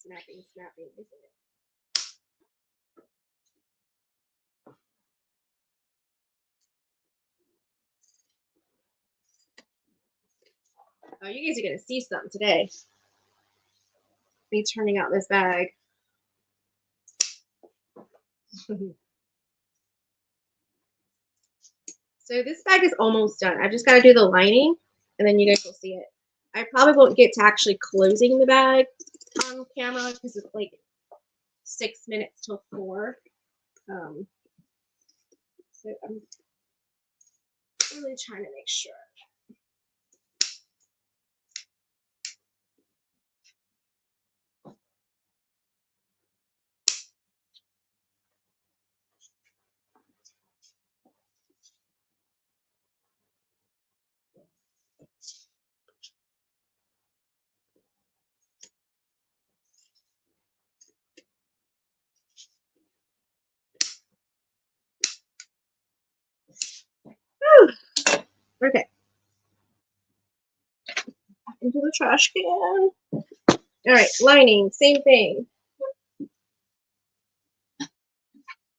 Snapping, isn't it? Oh, you guys are gonna see something today. Me turning out this bag. So this bag is almost done. I just got to do the lining, and then you guys will see it. I probably won't get to actually closing the bag on camera because it's like 6 minutes till 4. So I'm really trying to make sure. Whew. Okay. Into the trash can. All right, lining, same thing.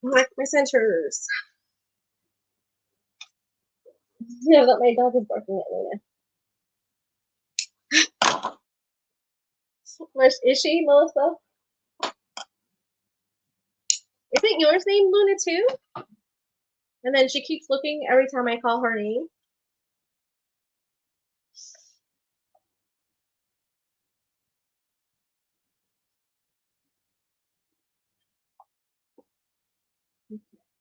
Mark my centers. Yeah, that my dog is barking at me now. Where is she, Melissa? Isn't yours named Luna too? And then she keeps looking every time I call her name.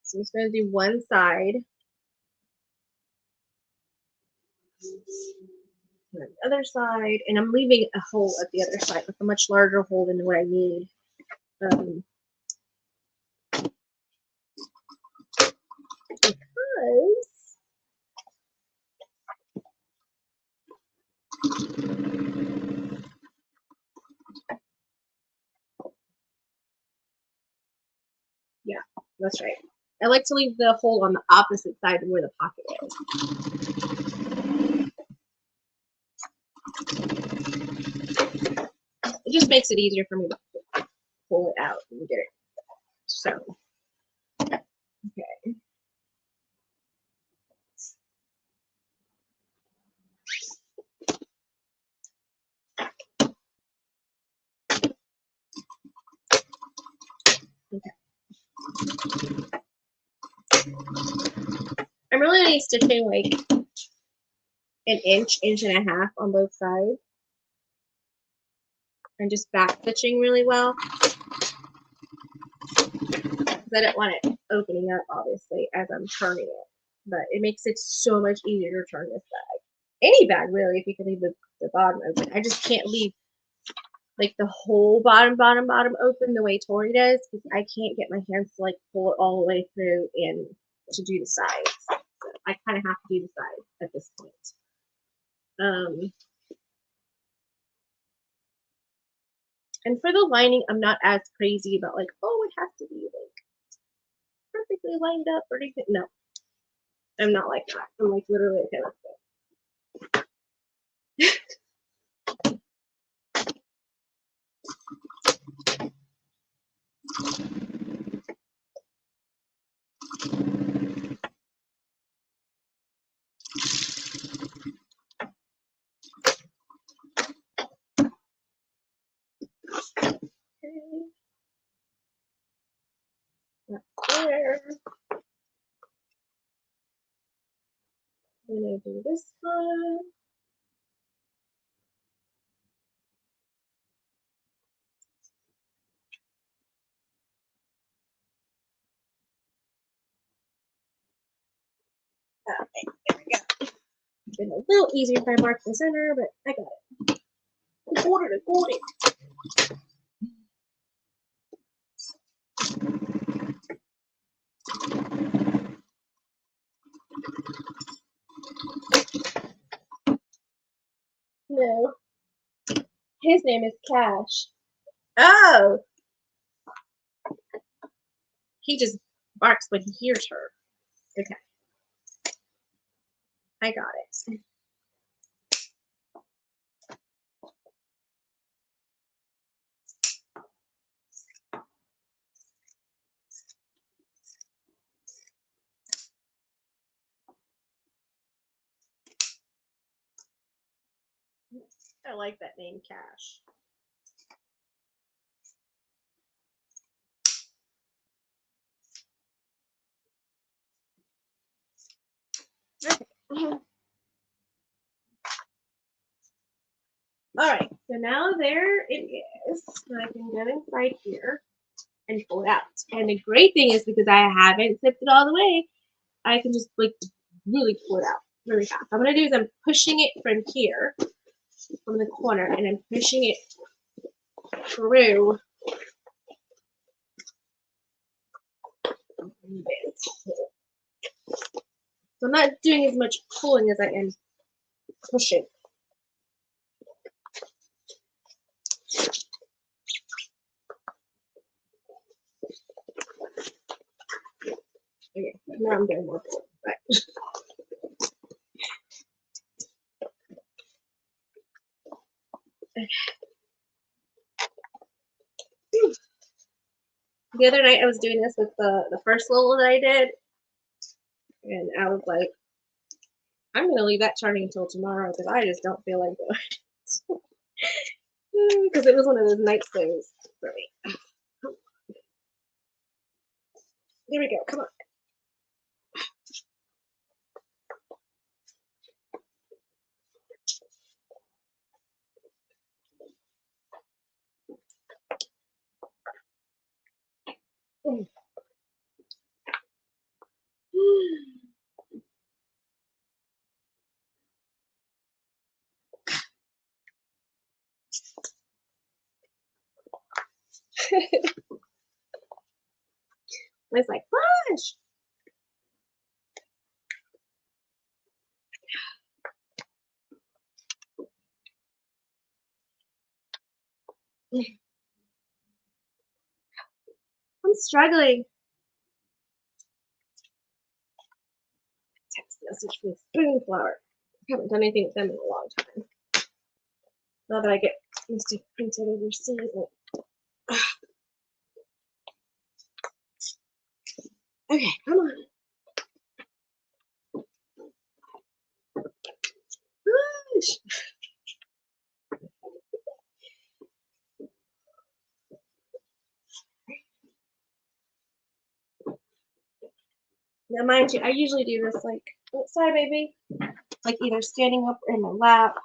So I'm just going to do one side. And then the other side. And I'm leaving a hole at the other side, like a much larger hole than what I need. Because yeah, that's right. I like to leave the hole on the opposite side of where the pocket is. It just makes it easier for me to pull it out and get it. So, okay. Okay. I'm really only stitching like an inch, inch and a half on both sides. And just back stitching really well. Because I don't want it opening up, obviously, as I'm turning it. But it makes it so much easier to turn this bag. Any bag, really, if you can leave the bottom open. I just can't leave like the whole bottom open the way Tori does, because I can't get my hands to like pull it all the way through and to do the sides. So I kind of have to do the sides at this point. And for the lining, I'm not as crazy about like, oh, it has to be like perfectly lined up or anything. No, I'm not like that. I'm like literally okay with it. Okay. That's there. I'm gonna do this one. Okay, there we go. It's been a little easier if I mark the center, but I got it. I got it. No, his name is Cash. Oh, he just barks when he hears her. Okay, I got it. I like that name, Cash. Okay. All right, so now there it is. I can go inside here and pull it out. And the great thing is because I haven't zipped it all the way, I can just like really pull it out really fast. What I'm gonna do is I'm pushing it from here, from the corner, and I'm pushing it through. So I'm not doing as much pulling as I am pushing. Okay, now I'm doing more pulling. Right. The other night I was doing this with the first Lola that I did, and I was like, I'm gonna leave that charting until tomorrow because I just don't feel like doing it. Because it was one of those night things for me. There we go. Come on. It's like, push. I'm struggling. Text message from Spoonflower. I haven't done anything with them in a long time. Now that I get Mr. Printed overseas. Okay, come on. Push. Now, mind you, I usually do this like, oh, sorry, baby. Like either standing up or in my lap.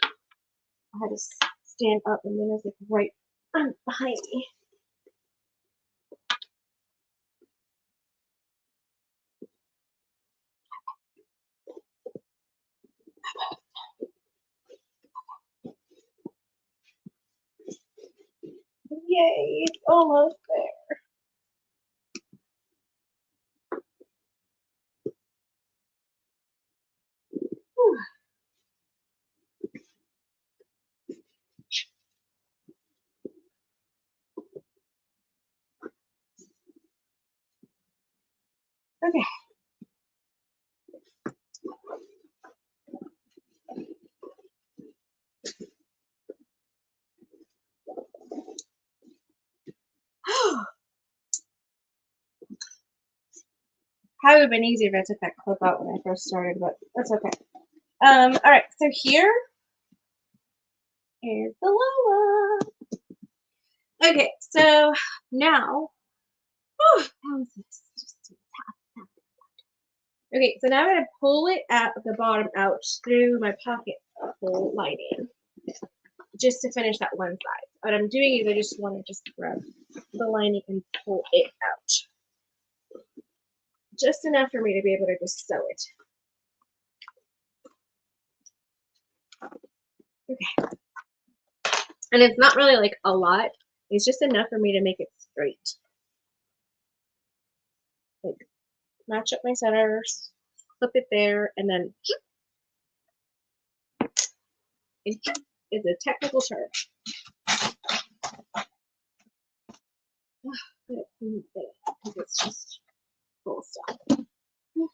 I had to stand up and then it's like right behind me. Yay, it's almost there. Whew. Okay. Probably would have been easier if I took that clip out when I first started, but that's okay. All right, so here is the Lola. Okay, so now, how is this? Okay, so now I'm gonna pull it at the bottom out through my pocket hole lining, just to finish that one side. What I'm doing is I just want to just grab the lining and pull it out, just enough for me to be able to just sew it. Okay. And it's not really like a lot. It's just enough for me to make it straight. Like, match up my centers, clip it there, and then it's a technical term. Because it's just full stuff. Okay.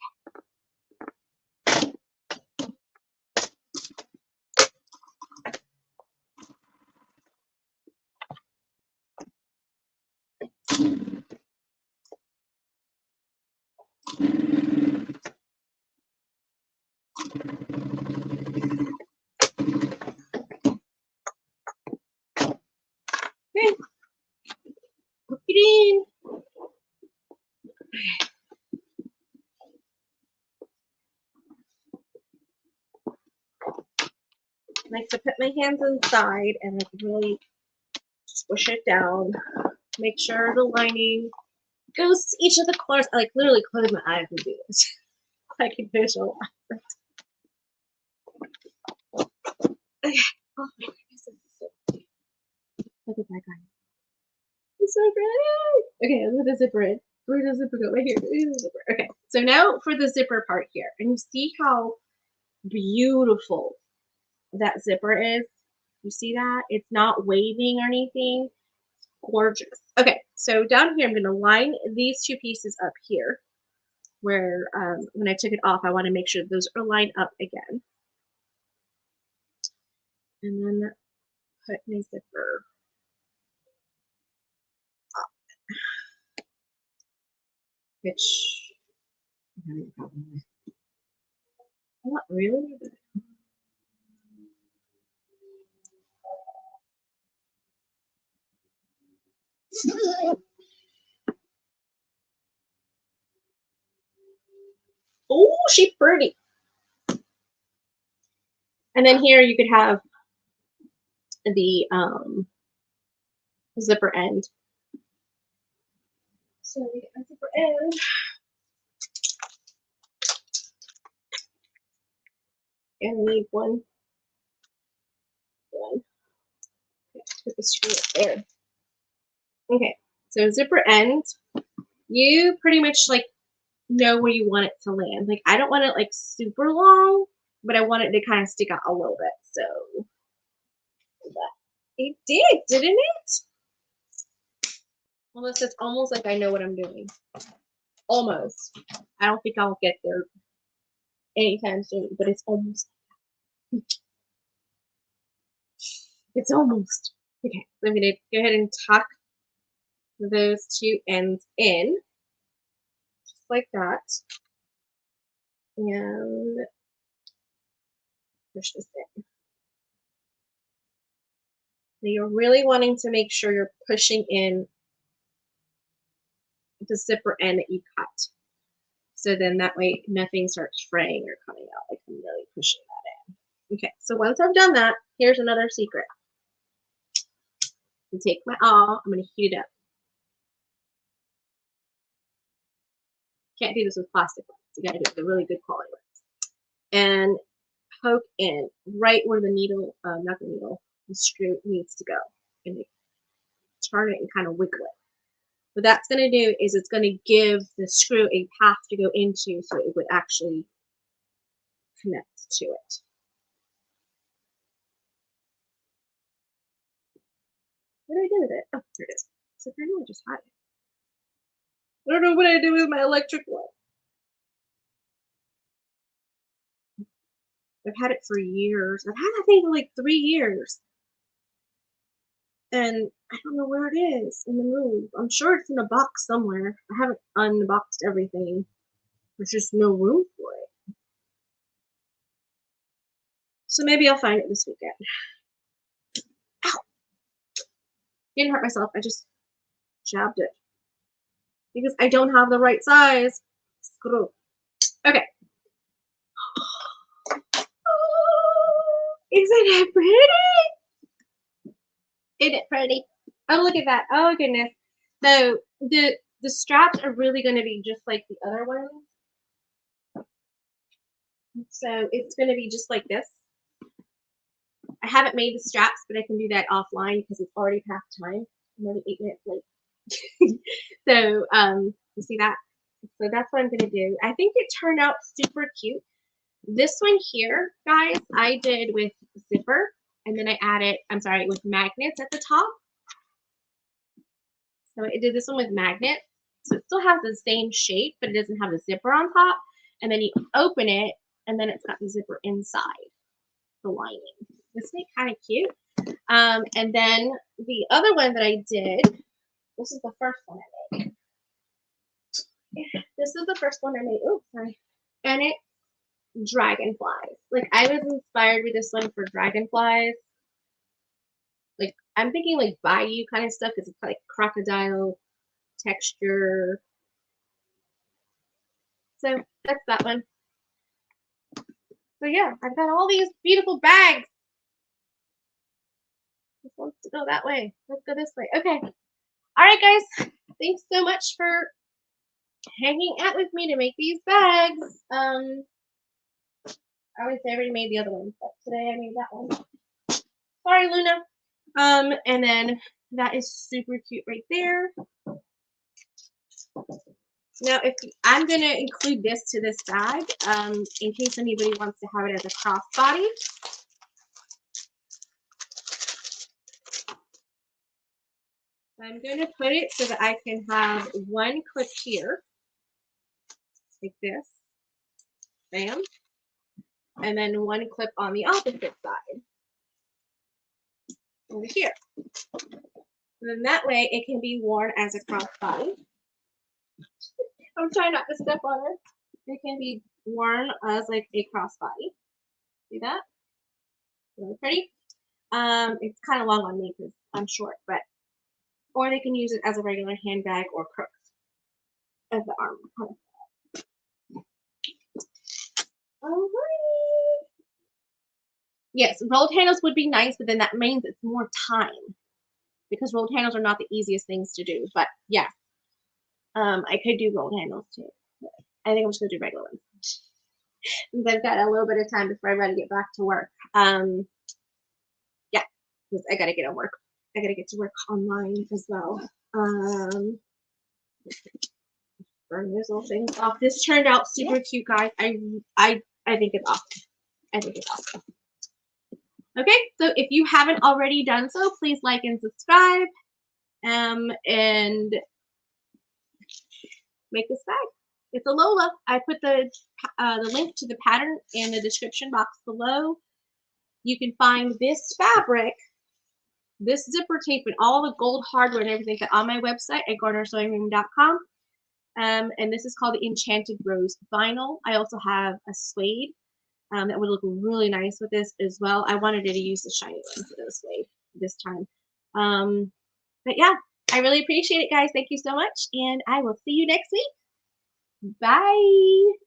I like to put my hands inside and like really squish it down. Make sure the lining goes to each of the corners. I like literally close my eyes and do this. I can visualize it. Okay. Oh my goodness, this is so pretty. Look at that guy. It's so pretty. Okay, look at the zipper in. Where does the zipper go? Right here. Here's the zipper. Okay, so now for the zipper part here. And you see how beautiful that zipper is? You see that? It's not waving or anything. Gorgeous. Okay, so down here, I'm going to line these two pieces up here where when I took it off, I want to make sure those are lined up again. And then put my zipper up, which I'm having a problem with. Not really, but oh, she's pretty. And then here you could have the zipper end. So we get my zipper end. And leave one. Okay, put the screw up there. Okay, so zipper end. You pretty much like know where you want it to land. Like I don't want it like super long, but I want it to kind of stick out a little bit. So it did, didn't it? Almost, it's almost like I know what I'm doing. Almost. I don't think I'll get there anytime soon, but it's almost. It's almost. Okay, so I'm gonna go ahead and tuck those two ends in, just like that, and push this in. Now you're really wanting to make sure you're pushing in the zipper end that you cut. So then that way nothing starts fraying or coming out. Like I'm really pushing that in. Okay, so once I've done that, here's another secret. I take my awl, I'm going to heat it up. Can't do this with plastic ones. You got to do it with a really good quality ones. And poke in right where the needle, not the needle, the screw needs to go. And turn it and kind of wiggle it. What that's going to do is it's going to give the screw a path to go into so it would actually connect to it. What did I do with it? Oh, there it is. So I know I just had it. I don't know what I did with my electric one. I've had it for years. I've had that thing for like 3 years. And I don't know where it is in the room. I'm sure it's in a box somewhere. I haven't unboxed everything. There's just no room for it. So maybe I'll find it this weekend. Ow! Didn't hurt myself. I just jabbed it. Because I don't have the right size screw. Okay. Oh, isn't it pretty? Isn't it pretty? Oh, look at that. Oh, goodness. So the straps are really going to be just like the other ones. So it's going to be just like this. I haven't made the straps, but I can do that offline because it's already past time. I'm already 8 minutes late. So you see that? So that's what I'm going to do. I think it turned out super cute. This one here, guys, I did with zipper, and then I added, with magnets at the top. So I did this one with magnets. So it still has the same shape, but it doesn't have the zipper on top. And then you open it, and then it's got the zipper inside the lining. This is kind of cute. And then the other one that I did, this is the first one I made. This is the first one I made. Oh, sorry. And it's dragonflies. Like I was inspired with this one for dragonflies. Like I'm thinking like bayou kind of stuff because it's like crocodile texture. So that's that one. So yeah, I've got all these beautiful bags. This wants to go that way. Let's go this way. Okay. All right, guys. Thanks so much for hanging out with me to make these bags. I would say I already made the other one, but today I made that one. Sorry, Luna. And then that is super cute right there. Now, if I'm gonna include this to this bag, in case anybody wants to have it as a crossbody. I'm gonna put it so that I can have one clip here, like this, bam, and then one clip on the opposite side, over here. And then that way it can be worn as a crossbody. I'm trying not to step on it. It can be worn as like a crossbody. See that? Really pretty. It's kind of long on me because I'm short, but or they can use it as a regular handbag or crook as the arm. Alright. Yes, rolled handles would be nice, but then that means it's more time because rolled handles are not the easiest things to do. But yeah, I could do rolled handles too. I think I'm just gonna do regular ones. Since I've got a little bit of time before I gotta get back to work. Yeah, because I gotta get on work. I gotta get to work online as well. Burn those little things off. This turned out super cute, guys. I think it's awesome. I think it's awesome. Okay, so if you haven't already done so, please like and subscribe. And make this bag. It's a Lola. I put the link to the pattern in the description box below. You can find this fabric, this zipper tape, and all the gold hardware and everything on my website at garnersewingroom.com. And this is called the Enchanted Rose Vinyl. I also have a suede that would look really nice with this as well. I wanted to use the shiny one for the suede this time. But yeah, I really appreciate it, guys. Thank you so much, and I will see you next week. Bye.